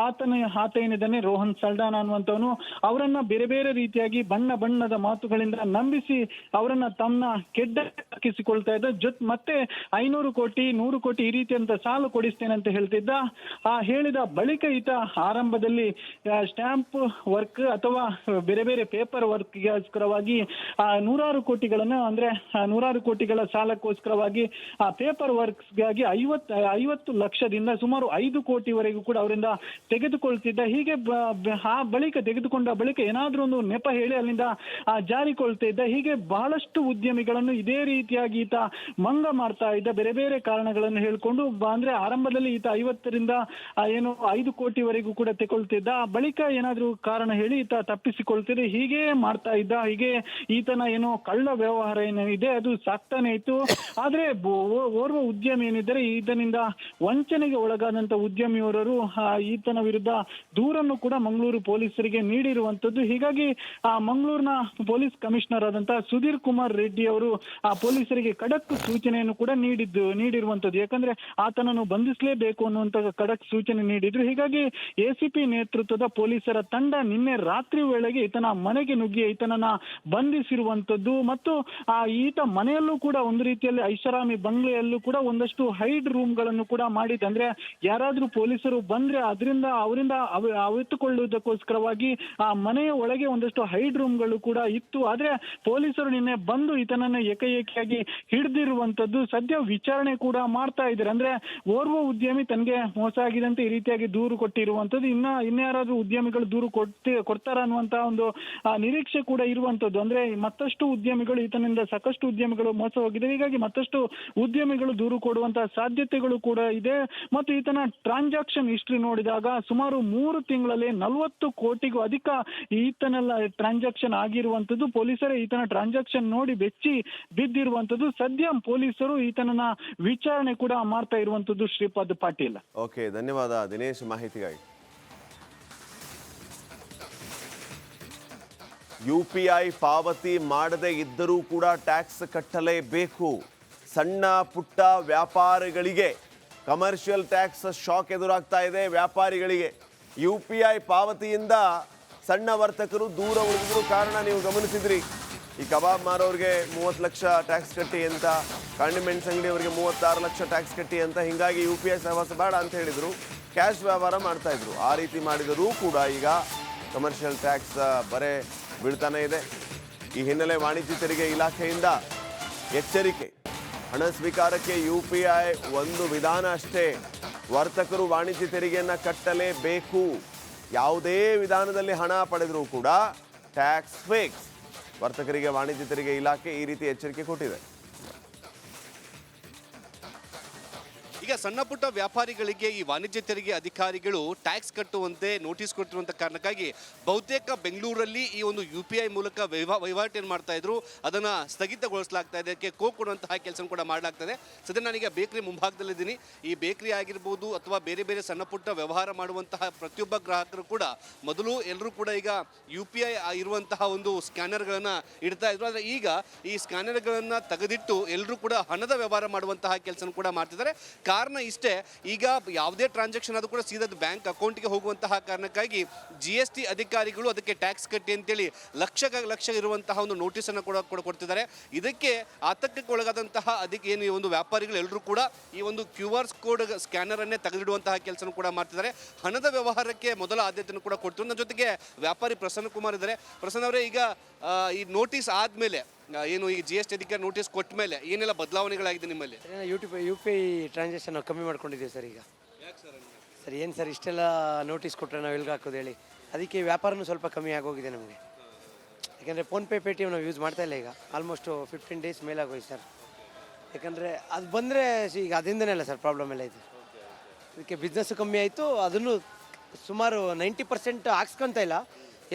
ಆತ ಏನಿದ್ದಾನೆ ರೋಹನ್ ಸಲ್ಡಾನಾ ಅನ್ನುವಂಥವನು ಅವರನ್ನ ಬೇರೆ ಬೇರೆ ರೀತಿಯಾಗಿ ಬಣ್ಣದ ಮಾತುಗಳಿಂದ ನಂಬಿಸಿ ಅವರನ್ನ ತಮ್ಮ ಕೆಡ್ಡಕ್ಕಿಸಿಕೊಳ್ತಾ ಇದ್ದ. ಮತ್ತೆ 500 ಕೋಟಿ 100 ಕೋಟಿ ಈ ರೀತಿಯಂತ ಸಾಲ ಕೊಡಿಸ್ತೇನೆ ಅಂತ ಹೇಳ್ತಿದ್ದ. ಹೇಳಿದ ಬಳಿಕ ಈತ ಆರಂಭದಲ್ಲಿ ಸ್ಟ್ಯಾಂಪ್ ವರ್ಕ್ ಅಥವಾ ಬೇರೆ ಬೇರೆ ಪೇಪರ್ ವರ್ಕ್ಗೋಸ್ಕರವಾಗಿ 100 ಕೋಟಿಗಳನ್ನ ಅಂದ್ರೆ 100 ಕೋಟಿಗಳ ಸಾಲಕ್ಕೋಸ್ಕರವಾಗಿ ಪೇಪರ್ ವರ್ಕ್ಸ್ಗಾಗಿ 50 ಲಕ್ಷದಿಂದ ಸುಮಾರು 5 ಕೋಟಿವರೆಗೂ ಕೂಡ ಅವರಿಂದ ತೆಗೆದುಕೊಳ್ತಿದ್ದ. ಹೀಗೆ ಬಳಿಕ ತೆಗೆದುಕೊಂಡ ಬಳಿಕ ಏನಾದ್ರೂ ಒಂದು ನೆಪ ಹೇಳಿ ಅಲ್ಲಿಂದ ಜಾರಿಕೊಳ್ತಾ ಇದ್ದ. ಹೀಗೆ ಬಹಳಷ್ಟು ಉದ್ಯಮಿಗಳನ್ನು ಇದೇ ರೀತಿಯಾಗಿ ಈತ ಮಂಗ ಮಾಡ್ತಾ ಇದ್ದ. ಬೇರೆ ಬೇರೆ ಕಾರಣಗಳನ್ನು ಹೇಳ್ಕೊಂಡು ಅಂದ್ರೆ ಆರಂಭದಲ್ಲಿ ಈತ 50ರಿಂದ ಏನು 5 ಕೋಟಿವರೆಗೂ ಕೂಡ ತೆಗೊಳ್ತಿದ್ದ. ಬಳಿಕ ಏನಾದ್ರೂ ಕಾರಣ ಹೇಳಿ ಈತ ತಪ್ಪಿಸಿಕೊಳ್ತಿದ್ದ. ಹೀಗೆ ಮಾಡ್ತಾ ಇದ್ದ. ಹೀಗೆ ಈತನ ಏನು ಕಳ್ಳ ವ್ಯವಹಾರ ಏನಿದೆ ಅದು ಸಾಕ್ತಾನೆ ಇತ್ತು. ಆದ್ರೆ ಓರ್ವ ಉದ್ಯಮಿ ಏನಿದ್ದಾರೆ, ಈತನಿಂದ ವಂಚನೆಗೆ ಒಳಗಾದಂತ ಉದ್ಯಮಿಯವರರು ಈತನ ವಿರುದ್ಧ ದೂರನ್ನು ಕೂಡ ಮಂಗಳೂರು ಪೊಲೀಸರಿಗೆ ನೀಡಿರುವಂತದ್ದು. ಹೀಗಾಗಿ ಮಂಗಳೂರಿನ ಪೊಲೀಸ್ ಕಮಿಷನರ್ ಆದಂತಹ ಸುಧೀರ್ ಕುಮಾರ್ ರೆಡ್ಡಿ ಅವರು ಪೊಲೀಸರಿಗೆ ಖಡಕ್ ಸೂಚನೆಯನ್ನು ಕೂಡ ನೀಡಿರುವಂತದ್ದು. ಯಾಕಂದ್ರೆ ಆತನನ್ನು ಬಂಧಿಸಲೇಬೇಕು ಅನ್ನುವಂತ ಖಡಕ್ ಸೂಚನೆ ನೀಡಿದ್ರು. ಹೀಗಾಗಿ ಎಸಿಪಿ ನೇತೃತ್ವದ ಪೊಲೀಸರ ತಂಡ ನಿನ್ನೆ ರಾತ್ರಿ ವೇಳೆಗೆ ಈತನ ಮನೆಗೆ ನುಗ್ಗಿ ಈತನನ್ನ ಬಂಧಿಸಿರುವಂತದ್ದು. ಮತ್ತು ಈತ ಮನೆಯಲ್ಲೂ ಕೂಡ ಒಂದು ರೀತಿಯಲ್ಲಿ ಐಷಾರಾಮಿ ಬಂಗ್ಲೆಯಲ್ಲೂ ಕೂಡ ಒಂದಷ್ಟು ಹೈಡ್ ರೂಮ್ ಗಳನ್ನು ಕೂಡ ಮಾಡಿದ್ದು. ಅಂದ್ರೆ ಯಾರಾದ್ರೂ ಪೊಲೀಸರು ಬಂದ್ರೆ ಅವರಿಂದ ಅವಿತುಕೊಳ್ಳುವುದಕ್ಕೋಸ್ಕರ ಮಾಡೋದಕ್ಕೋಸ್ಕರವಾಗಿ ಆ ಮನೆಯ ಒಳಗೆ ಒಂದಷ್ಟು ಹೈಡ್ ರೂಮ್ಗಳು ಕೂಡ ಇತ್ತು. ಆದ್ರೆ ಪೊಲೀಸರು ನಿನ್ನೆ ಬಂದು ಈತನನ್ನು ಏಕಾಏಕಿಯಾಗಿ ಹಿಡಿದಿರುವಂತದ್ದು. ಸದ್ಯ ವಿಚಾರಣೆ ಕೂಡ ಮಾಡ್ತಾ ಇದ್ದಾರೆ. ಅಂದ್ರೆ ಓರ್ವ ಉದ್ಯಮಿ ತನಗೆ ಮೋಸ ಆಗಿದೆ ಅಂತ ಈ ರೀತಿಯಾಗಿ ದೂರು ಕೊಟ್ಟಿರುವಂತದ್ದು. ಇನ್ಯಾರಾದ್ರೂ ಉದ್ಯಮಿಗಳು ದೂರು ಕೊಡ್ತಾರ ಅನ್ನುವಂತ ಒಂದು ನಿರೀಕ್ಷೆ ಕೂಡ ಇರುವಂತದ್ದು. ಅಂದ್ರೆ ಮತ್ತಷ್ಟು ಉದ್ಯಮಿಗಳು ಈತನಿಂದ ಸಾಕಷ್ಟು ಉದ್ಯಮಿಗಳು ಮೋಸ ಹೋಗಿದ್ದಾರೆ. ಹೀಗಾಗಿ ಮತ್ತಷ್ಟು ಉದ್ಯಮಿಗಳು ದೂರು ಕೊಡುವಂತಹ ಸಾಧ್ಯತೆಗಳು ಕೂಡ ಇದೆ. ಮತ್ತು ಈತನ ಟ್ರಾನ್ಸಾಕ್ಷನ್ ಹಿಸ್ಟ್ರಿ ನೋಡಿದಾಗ ಸುಮಾರು 3 ತಿಂಗಳಲ್ಲಿ 40 ಕೋಟಿಗೂ ಅಧಿಕ ಈತನೆಲ್ಲ ಟ್ರಾನ್ಸಾಕ್ಷನ್ ಆಗಿರುವಂತದ್ದು. ಪೊಲೀಸರೇ ಈತನ ಟ್ರಾನ್ಸಾಕ್ಷನ್ ನೋಡಿ ಬೆಚ್ಚಿ ಬಿದ್ದಿರುವಂತದ್ದು. ಸದ್ಯ ಪೊಲೀಸರು ಈತನನ್ನ ವಿಚಾರಣೆ ಕೂಡ ಮಾಡ್ತಾ ಇರುವಂತದ್ದು. ಶ್ರೀಪಾದ್ ಪಾಟೀಲ್. ಓಕೆ, ಧನ್ಯವಾದ ದಿನೇಶ್ ಮಾಹಿತಿಗಾಗಿ. UPI ಪಾವತಿ ಮಾಡದೇ ಇದ್ದರೂ ಕೂಡ ಟ್ಯಾಕ್ಸ್ ಕಟ್ಟಲೇಬೇಕು. ಸಣ್ಣ ಪುಟ್ಟ ವ್ಯಾಪಾರಿಗಳಿಗೆ ಕಮರ್ಷಿಯಲ್ ಟ್ಯಾಕ್ಸ್ ಶಾಕ್ ಎದುರಾಗ್ತಾ ಇದೆ. ವ್ಯಾಪಾರಿಗಳಿಗೆ UPI ಪಾವತಿಯಿಂದ ಸಣ್ಣ ವರ್ತಕರು ದೂರ ಉಳಿದಿದ್ರು. ಕಾರಣ ನೀವು ಗಮನಿಸಿದ್ರಿ, ಈ ಕಬಾಬ್ ಮಾರೋರಿಗೆ 30 ಲಕ್ಷ ಟ್ಯಾಕ್ಸ್ ಕಟ್ಟಿ ಅಂತ, ಕಾಂಡಿಮೆಂಟ್ಸ್ ಅಂಗಡಿಯವರಿಗೆ 36 ಲಕ್ಷ ಟ್ಯಾಕ್ಸ್ ಕಟ್ಟಿ ಅಂತ. ಹೀಗಾಗಿ UPI ಸಹವಾಸ ಬೇಡ ಅಂತ ಹೇಳಿದ್ರು, ಕ್ಯಾಶ್ ವ್ಯವಹಾರ ಮಾಡ್ತಾ ಇದ್ರು. ಆ ರೀತಿ ಮಾಡಿದರೂ ಕೂಡ ಈಗ ಕಮರ್ಷಿಯಲ್ ಟ್ಯಾಕ್ಸ್ ಬರೆ ಬೀಳ್ತಾನೆ ಇದೆ. ಈ ಹಿನ್ನೆಲೆ ವಾಣಿಜ್ಯ ತೆರಿಗೆ ಇಲಾಖೆಯಿಂದ ಎಚ್ಚರಿಕೆ. ಹಣ ಸ್ವೀಕಾರಕ್ಕೆ UPI ಒಂದು ವಿಧಾನ ಅಷ್ಟೇ. ವರ್ತಕರು ವಾಣಿಜ್ಯ ತೆರಿಗೆಯನ್ನು ಕಟ್ಟಲೇಬೇಕು. ಯಾವುದೇ ವಿಧಾನದಲ್ಲಿ ಹಣ ಪಡೆದರೂ ಕೂಡ ಟ್ಯಾಕ್ಸ್ ಫಿಕ್ಸ್. ವರ್ತಕರಿಗೆ ವಾಣಿಜ್ಯ ತೆರಿಗೆ ಇಲಾಖೆ ಈ ರೀತಿ ಎಚ್ಚರಿಕೆ ಕೊಟ್ಟಿದೆ. ಈಗ ಸಣ್ಣ ಪುಟ್ಟ ವ್ಯಾಪಾರಿಗಳಿಗೆ ಈ ವಾಣಿಜ್ಯ ತೆರಿಗೆ ಅಧಿಕಾರಿಗಳು ಟ್ಯಾಕ್ಸ್ ಕಟ್ಟುವಂತೆ ನೋಟಿಸ್ ಕೊಟ್ಟಿರುವಂಥ ಕಾರಣಕ್ಕಾಗಿ ಬಹುತೇಕ ಬೆಂಗಳೂರಲ್ಲಿ ಈ ಒಂದು UPI ಮೂಲಕ ವಹಿವಾಟೇನು ಮಾಡ್ತಾ ಇದ್ರು ಅದನ್ನು ಸ್ಥಗಿತಗೊಳಿಸಲಾಗ್ತಾ ಇದೆ. ಅದಕ್ಕೆ ಕೊಡುವಂತಹ ಕೆಲಸ ಕೂಡ ಮಾಡಲಾಗ್ತದೆ. ಸದ್ಯ ನಾನೀಗ ಬೇಕರಿ ಮುಂಭಾಗದಲ್ಲಿದ್ದೀನಿ. ಈ ಬೇಕರಿ ಆಗಿರ್ಬೋದು ಅಥವಾ ಬೇರೆ ಬೇರೆ ಸಣ್ಣ ಪುಟ್ಟ ವ್ಯವಹಾರ ಮಾಡುವಂತಹ ಪ್ರತಿಯೊಬ್ಬ ಗ್ರಾಹಕರು ಕೂಡ ಮೊದಲು ಎಲ್ಲರೂ ಕೂಡ ಈಗ UPI ಇರುವಂತಹ ಒಂದು ಸ್ಕ್ಯಾನರ್ಗಳನ್ನು ಇಡ್ತಾ ಇದ್ರು. ಆದರೆ ಈಗ ಈ ಸ್ಕ್ಯಾನರ್ಗಳನ್ನು ತೆಗೆದಿಟ್ಟು ಎಲ್ಲರೂ ಕೂಡ ಹಣದ ವ್ಯವಹಾರ ಮಾಡುವಂತಹ ಕೆಲಸ ಕೂಡ ಮಾಡ್ತಿದ್ದಾರೆ. ಕಾರಣ ಇಷ್ಟೇ, ಈಗ ಯಾವುದೇ ಟ್ರಾನ್ಸಾಕ್ಷನ್ ಆದರೂ ಕೂಡ ಸೀದಾ ಬ್ಯಾಂಕ್ ಅಕೌಂಟ್ಗೆ ಹೋಗುವಂತಹ ಕಾರಣಕ್ಕಾಗಿ GST ಅಧಿಕಾರಿಗಳು ಅದಕ್ಕೆ ಟ್ಯಾಕ್ಸ್ ಕಟ್ಟಿ ಅಂತೇಳಿ ಲಕ್ಷ ಇರುವಂತಹ ಒಂದು ನೋಟಿಸನ್ನು ಕೂಡ ಕೊಡ್ತಿದ್ದಾರೆ. ಇದಕ್ಕೆ ಆತಂಕಕ್ಕೆ ಒಳಗಾದಂತಹ ಏನು ಒಂದು ವ್ಯಾಪಾರಿಗಳು ಎಲ್ಲರೂ ಕೂಡ ಈ ಒಂದು QR ಕೋಡ್ ಸ್ಕ್ಯಾನರನ್ನೇ ತೆಗೆದಿಡುವಂತಹ ಕೆಲಸ ಕೂಡ ಮಾಡ್ತಿದ್ದಾರೆ. ಹಣದ ವ್ಯವಹಾರಕ್ಕೆ ಮೊದಲ ಆದ್ಯತೆಯನ್ನು ಕೂಡ ಕೊಡ್ತಿದ್ದಾರೆ. ನನ್ನ ಜೊತೆಗೆ ವ್ಯಾಪಾರಿ ಪ್ರಸನ್ನ ಕುಮಾರ್ ಇದ್ದಾರೆ. ಪ್ರಸನ್ನ ಅವರೇ, ಈಗ ಈ ನೋಟಿಸ್ ಆದಮೇಲೆ ಏನು ಈ GST ಅಧಿಕಾರಿ ನೋಟಿಸ್ ಕೊಟ್ಟ ಮೇಲೆ ಏನೆಲ್ಲ ಬದಲಾವಣೆಗಳಾಗಿದೆ ನಿಮ್ಮಲ್ಲಿ? UPI ಟ್ರಾನ್ಸಾಕ್ಷನ್ ನಾವು ಕಮ್ಮಿ ಮಾಡ್ಕೊಂಡಿದ್ದೀವಿ ಸರ್. ಈಗ ಸರ್ ಏನು ಸರ್ ಇಷ್ಟೆಲ್ಲ ನೋಟಿಸ್ ಕೊಟ್ಟರೆ ನಾವು ಎಲ್ಲಿಗೆ ಹಾಕೋದು ಹೇಳಿ. ಅದಕ್ಕೆ ವ್ಯಾಪಾರನೂ ಸ್ವಲ್ಪ ಕಮ್ಮಿ ಆಗೋಗಿದೆ ನಮಗೆ. ಯಾಕೆಂದರೆ ಫೋನ್ಪೇ ಪೇಟಿಎಮ್ ನಾವು ಯೂಸ್ ಮಾಡ್ತಾ ಇಲ್ಲ ಈಗ. ಆಲ್ಮೋಸ್ಟ್ 15 ಡೇಸ್ ಮೇಲೆ ಆಗೋಯ್ತು ಸರ್. ಯಾಕಂದರೆ ಅದು ಬಂದರೆ ಈಗ ಅದರಿಂದನೇ ಅಲ್ಲ ಸರ್ ಪ್ರಾಬ್ಲಮ್ ಎಲ್ಲ ಇದೆ. ಅದಕ್ಕೆ ಬಿಸ್ನೆಸ್ಸು ಕಮ್ಮಿ ಆಯಿತು. ಅದನ್ನು ಸುಮಾರು 90% ಹಾಕ್ಸ್ಕೊತ ಇಲ್ಲ.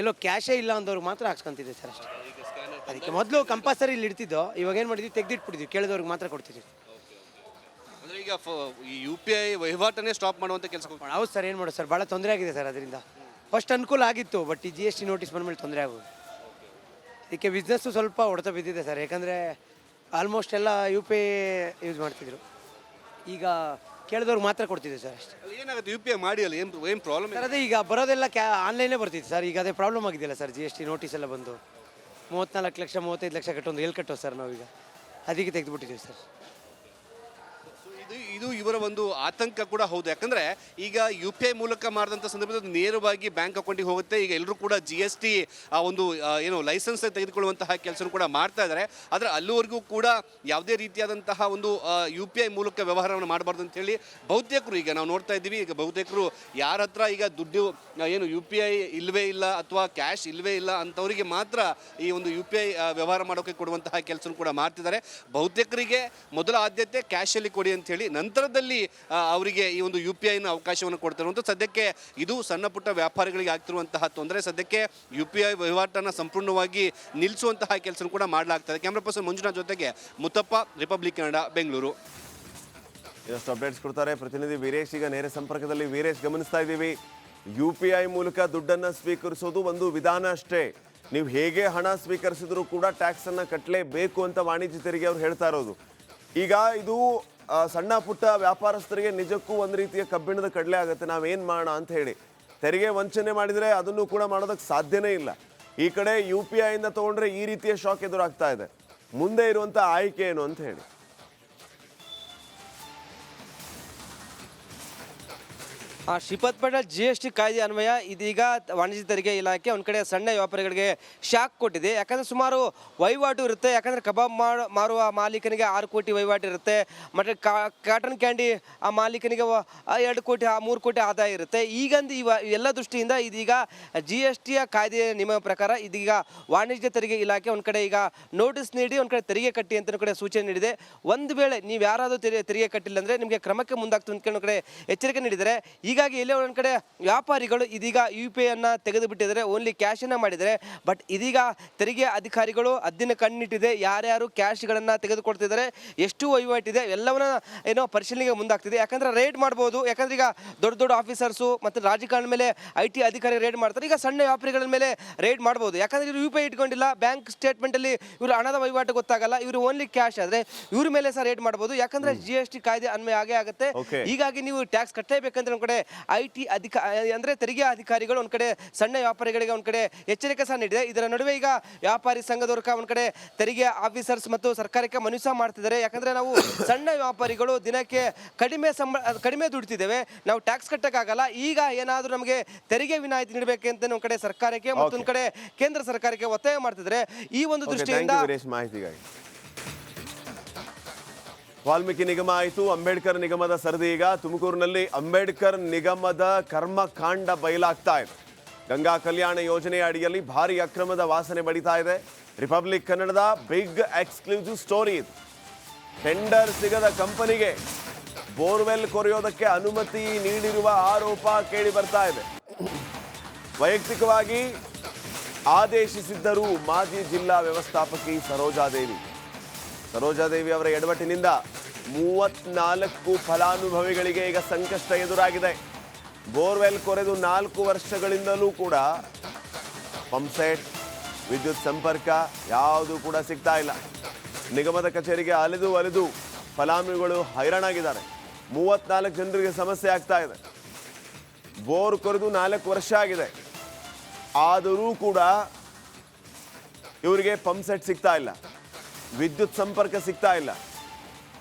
ಎಲ್ಲೋ ಕ್ಯಾಶೇ ಇಲ್ಲ ಅಂದವ್ರಿಗೆ ಮಾತ್ರ ಹಾಕ್ಸ್ಕೊತಿದ್ವಿ ಸರ್ ಅಷ್ಟೇ. ಅದಕ್ಕೆ ಮೊದಲು ಕಂಪಲ್ಸರಿ ಇಲ್ಲಿ ಇಡ್ತಿದ್ದೋ, ಇವಾಗ ಏನು ಮಾಡಿದ್ವಿ ತೆಗೆದಿಟ್ಬಿಟ್ಟಿದ್ವಿ, ಕೇಳಿದವ್ರಿಗೆ ಮಾತ್ರ ಕೊಡ್ತಿದ್ವಿ. ಅಂದರೆ ಈಗ ಈ UPI ವಹಿವಾಟನ್ನೇ ಸ್ಟಾಪ್ ಮಾಡುವಂಥ ಕೆಲಸ. ಹೌದು ಸರ್, ಏನು ಮಾಡೋದು ಸರ್, ಭಾಳ ತೊಂದರೆ ಆಗಿದೆ ಸರ್. ಅದರಿಂದ ಫಸ್ಟ್ ಅನುಕೂಲ ಆಗಿತ್ತು, ಬಟ್ ಈ GST ನೋಟಿಸ್ ಬಂದಮೇಲೆ ತೊಂದರೆ ಆಗೋದು. ಇದಕ್ಕೆ ಬಿಸ್ನೆಸ್ಸು ಸ್ವಲ್ಪ ಹೊಡೆತ ಬಿದ್ದಿದೆ ಸರ್. ಯಾಕಂದರೆ ಆಲ್ಮೋಸ್ಟ್ ಎಲ್ಲ UPI ಯೂಸ್ ಮಾಡ್ತಿದ್ರು. ಈಗ ಕೇಳಿದವ್ರಿಗೆ ಮಾತ್ರ ಕೊಡ್ತಿದ್ವಿ ಸರ್ ಅಷ್ಟೇ. ಏನಾಗುತ್ತೆ UPI ಮಾಡಿ ಅಲ್ಲ, ಏನು ಪ್ರಾಬ್ಲಮ್ ಸರ್? ಅದೇ ಈಗ ಬರೋದೆಲ್ಲ ಆನ್ಲೈನೇ ಬರ್ತಿತ್ತು ಸರ್. ಈಗ ಅದೇ ಪ್ರಾಬ್ಲಮ್ ಆಗಿದೆಯಲ್ಲ ಸರ್, GST ನೋಟಿಸ್ ಎಲ್ಲ ಬಂದು 34 ಲಕ್ಷ 35 ಲಕ್ಷ ಕಟ್ಟೊಂದು ಎಲ್ಲಿ ಕಟ್ಟೋ ಸರ್ ನಾವೀಗ. ಅದಕ್ಕೆ ತೆಗೆದುಬಿಟ್ಟಿದ್ದೀವಿ ಸರ್. ಇದು ಇವರ ಒಂದು ಆತಂಕ ಕೂಡ ಹೌದು. ಯಾಕಂದರೆ ಈಗ UPI ಮೂಲಕ ಮಾಡಿದಂಥ ಸಂದರ್ಭದಲ್ಲಿ ನೇರವಾಗಿ ಬ್ಯಾಂಕ್ ಅಕೌಂಟಿಗೆ ಹೋಗುತ್ತೆ. ಈಗ ಎಲ್ಲರೂ ಕೂಡ GST ಒಂದು ಏನು ಲೈಸೆನ್ಸ್ ತೆಗೆದುಕೊಳ್ಳುವಂತಹ ಕೆಲಸ ಕೂಡ ಮಾಡ್ತಾ ಇದ್ದಾರೆ. ಆದರೆ ಅಲ್ಲಿವರೆಗೂ ಕೂಡ ಯಾವುದೇ ರೀತಿಯಾದಂತಹ ಒಂದು UPI ಮೂಲಕ ವ್ಯವಹಾರವನ್ನು ಮಾಡಬಾರ್ದು ಅಂತೇಳಿ ಬಹುತೇಕರು ಈಗ ನಾವು ನೋಡ್ತಾ ಇದ್ದೀವಿ. ಈಗ ಬಹುತೇಕರು ಯಾರ ಹತ್ರ ಈಗ ದುಡ್ಡು ಏನು UPI ಇಲ್ಲವೇ ಇಲ್ಲ ಅಥವಾ ಕ್ಯಾಶ್ ಇಲ್ಲವೇ ಇಲ್ಲ ಅಂಥವರಿಗೆ ಮಾತ್ರ ಈ ಒಂದು UPI ವ್ಯವಹಾರ ಮಾಡೋಕ್ಕೆ ಕೊಡುವಂತಹ ಕೆಲಸ ಕೂಡ ಮಾಡ್ತಿದ್ದಾರೆ. ಬಹುತೇಕರಿಗೆ ಮೊದಲ ಆದ್ಯತೆ ಕ್ಯಾಶಲ್ಲಿ ಕೊಡಿ ಅಂತೇಳಿ, ನಂತರದಲ್ಲಿ ಅವರಿಗೆ ಈ ಒಂದು UPIನ ಅವಕಾಶವನ್ನು ಕೊಡ್ತಿರುವಂಥ. ಸದ್ಯಕ್ಕೆ ಇದು ಸಣ್ಣ ಪುಟ್ಟ ವ್ಯಾಪಾರಿಗಳಿಗೆ ಆಗ್ತಿರುವಂತಹ ತೊಂದರೆ. ಸದ್ಯಕ್ಕೆ UPI ವಹಿವಾಟನ್ನು ಸಂಪೂರ್ಣವಾಗಿ ನಿಲ್ಲಿಸುವಂತಹ ಕೆಲಸ ಕೂಡ ಮಾಡಲಾಗ್ತದೆ. ಕ್ಯಾಮ್ರಾ ಪರ್ಸನ್ ಮಂಜುನಾಥ್ ಜೊತೆಗೆ ಮುತ್ತಪ್ಪ, ರಿಪಬ್ಲಿಕ್ ಕನ್ನಡ, ಬೆಂಗಳೂರು. ಇನ್ನಷ್ಟು ಅಪ್ಡೇಟ್ಸ್ ಕೊಡ್ತಾರೆ ಪ್ರತಿನಿಧಿ ವೀರೇಶ್. ಈಗ ನೇರ ಸಂಪರ್ಕದಲ್ಲಿ ವೀರೇಶ್, ಗಮನಿಸ್ತಾ ಇದ್ದೀವಿ UPI ಮೂಲಕ ದುಡ್ಡನ್ನು ಸ್ವೀಕರಿಸೋದು ಒಂದು ವಿಧಾನ ಅಷ್ಟೇ. ನೀವು ಹೇಗೆ ಹಣ ಸ್ವೀಕರಿಸಿದ್ರು ಕೂಡ ಟ್ಯಾಕ್ಸನ್ನು ಕಟ್ಟಲೇಬೇಕು ಅಂತ ವಾಣಿಜ್ಯ ತೆರಿಗೆ ಅವ್ರು ಹೇಳ್ತಾ ಇರೋದು. ಈಗ ಇದು ಸಣ್ಣ ಪುಟ್ಟ ವ್ಯಾಪಾರಸ್ಥರಿಗೆ ನಿಜಕ್ಕೂ ಒಂದು ರೀತಿಯ ಕಬ್ಬಿಣದ ಕಡಲೆ ಆಗುತ್ತೆ. ನಾವೇನು ಮಾಡೋಣ ಅಂತ ಹೇಳಿ ತೆರಿಗೆ ವಂಚನೆ ಮಾಡಿದರೆ ಅದನ್ನು ಕೂಡ ಮಾಡೋದಕ್ಕೆ ಸಾಧ್ಯನೇ ಇಲ್ಲ. ಈ ಕಡೆ UPIಯಿಂದ ತೊಗೊಂಡ್ರೆ ಈ ರೀತಿಯ ಶಾಕ್ ಎದುರಾಗ್ತಾ ಇದೆ. ಮುಂದೆ ಇರುವಂಥ ಆಯ್ಕೆ ಏನು ಅಂತ ಹೇಳಿ. ಶ್ರೀಪಾದ್ ಪಟೇಲ್ GST ಕಾಯ್ದೆ ಅನ್ವಯ ಇದೀಗ ವಾಣಿಜ್ಯ ತೆರಿಗೆ ಇಲಾಖೆ ಒಂದು ಕಡೆ ಸಣ್ಣ ವ್ಯಾಪಾರಿಗಳಿಗೆ ಶಾಕ್ ಕೊಟ್ಟಿದೆ. ಯಾಕಂದರೆ ಸುಮಾರು ವಹಿವಾಟು ಇರುತ್ತೆ. ಯಾಕಂದರೆ ಕಬಾಬ್ ಮಾರುವ ಮಾಲೀಕನಿಗೆ 6 ಕೋಟಿ ವಹಿವಾಟು ಇರುತ್ತೆ. ಮತ್ತು ಕಾಟನ್ ಕ್ಯಾಂಡಿ ಆ ಮಾಲೀಕನಿಗೆ 2 ಕೋಟಿ 3 ಕೋಟಿ ಆದಾಯ ಇರುತ್ತೆ. ಈಗಂದು ಎಲ್ಲ ದೃಷ್ಟಿಯಿಂದ ಇದೀಗ GSTಯ ಕಾಯ್ದೆಯ ನಿಯಮ ಪ್ರಕಾರ ಇದೀಗ ವಾಣಿಜ್ಯ ತೆರಿಗೆ ಇಲಾಖೆ ಒಂದು ಕಡೆ ಈಗ ನೋಟಿಸ್ ನೀಡಿ ಒಂದು ಕಡೆ ತೆರಿಗೆ ಕಟ್ಟಿ ಅಂತ ಒಂದು ಕಡೆ ಸೂಚನೆ ನೀಡಿದೆ. ಒಂದು ವೇಳೆ ನೀವು ಯಾರಾದರೂ ತೆರಿಗೆ ಕಟ್ಟಿಲ್ಲ ಅಂದರೆ ನಿಮಗೆ ಕ್ರಮಕ್ಕೆ ಮುಂದಾಗ್ತದೆ ಅಂತ ಒಂದು ಕಡೆ ಎಚ್ಚರಿಕೆ ನೀಡಿದರೆ. ಹೀಗಾಗಿ ಎಲ್ಲೇ ಒಂದು ಕಡೆ ವ್ಯಾಪಾರಿಗಳು ಇದೀಗ UPI ಅನ್ನು ತೆಗೆದು ಬಿಟ್ಟಿದ್ದಾರೆ, ಓನ್ಲಿ ಕ್ಯಾಶನ್ನು ಮಾಡಿದ್ದಾರೆ. ಬಟ್ ಇದೀಗ ತೆರಿಗೆ ಅಧಿಕಾರಿಗಳು ಹದ್ದಿನ ಕಣ್ಣಿಟ್ಟಿದೆ, ಯಾರ್ಯಾರು ಕ್ಯಾಶ್ಗಳನ್ನು ತೆಗೆದುಕೊಡ್ತಿದ್ದಾರೆ, ಎಷ್ಟು ವಹಿವಾಟಿದೆ ಎಲ್ಲವನ್ನ ಏನೋ ಪರಿಶೀಲನೆಗೆ ಮುಂದಾಗ್ತಿದೆ. ಯಾಕಂದರೆ ರೇಡ್ ಮಾಡ್ಬೋದು. ಯಾಕಂದ್ರೆ ಈಗ ದೊಡ್ಡ ದೊಡ್ಡ ಆಫೀಸರ್ಸು ಮತ್ತು ರಾಜಕಾರಣ ಮೇಲೆ IT ಅಧಿಕಾರಿ ರೇಡ್ ಮಾಡ್ತಾರೆ. ಈಗ ಸಣ್ಣ ವ್ಯಾಪಾರಿಗಳ ಮೇಲೆ ರೇಡ್ ಮಾಡ್ಬೋದು. ಯಾಕಂದರೆ ಇವರು UPI ಇಟ್ಕೊಂಡಿಲ್ಲ, ಬ್ಯಾಂಕ್ ಸ್ಟೇಟ್ಮೆಂಟಲ್ಲಿ ಇವರು ಹಣದ ವಹಿವಾಟು ಗೊತ್ತಾಗಲ್ಲ, ಇವರು ಓನ್ಲಿ ಕ್ಯಾಶ್ ಆದರೆ ಇವ್ರ ಮೇಲೆ ಸಹ ರೇಡ್ ಮಾಡ್ಬೋದು. ಯಾಕಂದ್ರೆ GST ಕಾಯ್ದೆ ಅನ್ವಯ ಆಗೇ ಆಗುತ್ತೆ. ಹೀಗಾಗಿ ನೀವು ಟ್ಯಾಕ್ಸ್ ಕಟ್ಟಲೇಬೇಕಂದ್ರೆ ಒಂದು ಕಡೆ IT ಅಂದ್ರೆ ತೆರಿಗೆ ಅಧಿಕಾರಿಗಳು ಒಂದು ಕಡೆ ಸಣ್ಣ ವ್ಯಾಪಾರಿಗಳಿಗೆ ಒಂದು ಕಡೆ ಎಚ್ಚರಿಕೆ ಸಹ ನೀಡಿದೆ. ಇದರ ನಡುವೆ ಈಗ ವ್ಯಾಪಾರಿ ಸಂಘದವರು ಒಂದು ಕಡೆ ತೆರಿಗೆ ಆಫೀಸರ್ಸ್ ಮತ್ತು ಸರ್ಕಾರಕ್ಕೆ ಮನವಿ ಸಹ ಮಾಡ್ತಿದ್ದಾರೆ. ಯಾಕಂದ್ರೆ ನಾವು ಸಣ್ಣ ವ್ಯಾಪಾರಿಗಳು ದಿನಕ್ಕೆ ಕಡಿಮೆ ದುಡ್ತಿದ್ದೇವೆ, ನಾವು ಟ್ಯಾಕ್ಸ್ ಕಟ್ಟಕ್ಕಾಗಲ್ಲ. ಈಗ ಏನಾದರೂ ನಮಗೆ ತೆರಿಗೆ ವಿನಾಯಿತಿ ನೀಡಬೇಕಂತ ಒಂದು ಕಡೆ ಸರ್ಕಾರಕ್ಕೆ ಮತ್ತೊಂದು ಕಡೆ ಕೇಂದ್ರ ಸರ್ಕಾರಕ್ಕೆ ಒತ್ತಾಯ ಮಾಡ್ತಿದ್ದಾರೆ. ಈ ಒಂದು ದೃಷ್ಟಿಯಿಂದ ಮಾಹಿತಿಗಾಗಿ ವಾಲ್ಮೀಕಿ ನಿಗಮ ಆಯಿತು, ಅಂಬೇಡ್ಕರ್ ನಿಗಮದ ಸರದಿ. ಈಗ ತುಮಕೂರಿನಲ್ಲಿ ಅಂಬೇಡ್ಕರ್ ನಿಗಮದ ಕರ್ಮಕಾಂಡ ಬಯಲಾಗ್ತಾ ಇದೆ. ಗಂಗಾ ಕಲ್ಯಾಣ ಯೋಜನೆಯ ಅಡಿಯಲ್ಲಿ ಭಾರಿ ಅಕ್ರಮದ ವಾಸನೆ ಬಡಿತಾ ಇದೆ. ರಿಪಬ್ಲಿಕ್ ಕನ್ನಡದ ಬಿಗ್ ಎಕ್ಸ್ಕ್ಲೂಸಿವ್ ಸ್ಟೋರಿ ಇದು. ಟೆಂಡರ್ ಸಿಗದ ಕಂಪನಿಗೆ ಬೋರ್ವೆಲ್ ಕೊರೆಯೋದಕ್ಕೆ ಅನುಮತಿ ನೀಡಿರುವ ಆರೋಪ ಕೇಳಿ ಬರ್ತಾ ಇದೆ. ವೈಯಕ್ತಿಕವಾಗಿ ಆದೇಶಿಸಿದ್ದರು ಮಾಜಿ ಜಿಲ್ಲಾ ವ್ಯವಸ್ಥಾಪಕಿ ಸರೋಜಾದೇವಿ ಅವರ ಎಡವಟ್ಟಿನಿಂದ 34 ಫಲಾನುಭವಿಗಳಿಗೆ ಈಗ ಸಂಕಷ್ಟ ಎದುರಾಗಿದೆ. ಬೋರ್ವೆಲ್ ಕೊರೆದು 4 ವರ್ಷಗಳಿಂದಲೂ ಕೂಡ ಪಂಪ್ಸೆಟ್, ವಿದ್ಯುತ್ ಸಂಪರ್ಕ ಯಾವುದು ಕೂಡ ಸಿಗ್ತಾ ಇಲ್ಲ. ನಿಗಮದ ಕಚೇರಿಗೆ ಅಲೆದು ಫಲಾನುಭವಿಗಳು ಹೈರಾಣಾಗಿದ್ದಾರೆ. 34 ಜನರಿಗೆ ಸಮಸ್ಯೆ ಆಗ್ತಾ ಇದೆ. ಬೋರ್ ಕೊರೆದು 4 ವರ್ಷ ಆಗಿದೆ, ಆದರೂ ಕೂಡ ಇವರಿಗೆ ಪಂಪ್ಸೆಟ್ ಸಿಗ್ತಾ ಇಲ್ಲ, ವಿದ್ಯುತ್ ಸಂಪರ್ಕ ಸಿಗ್ತಾ ಇಲ್ಲ.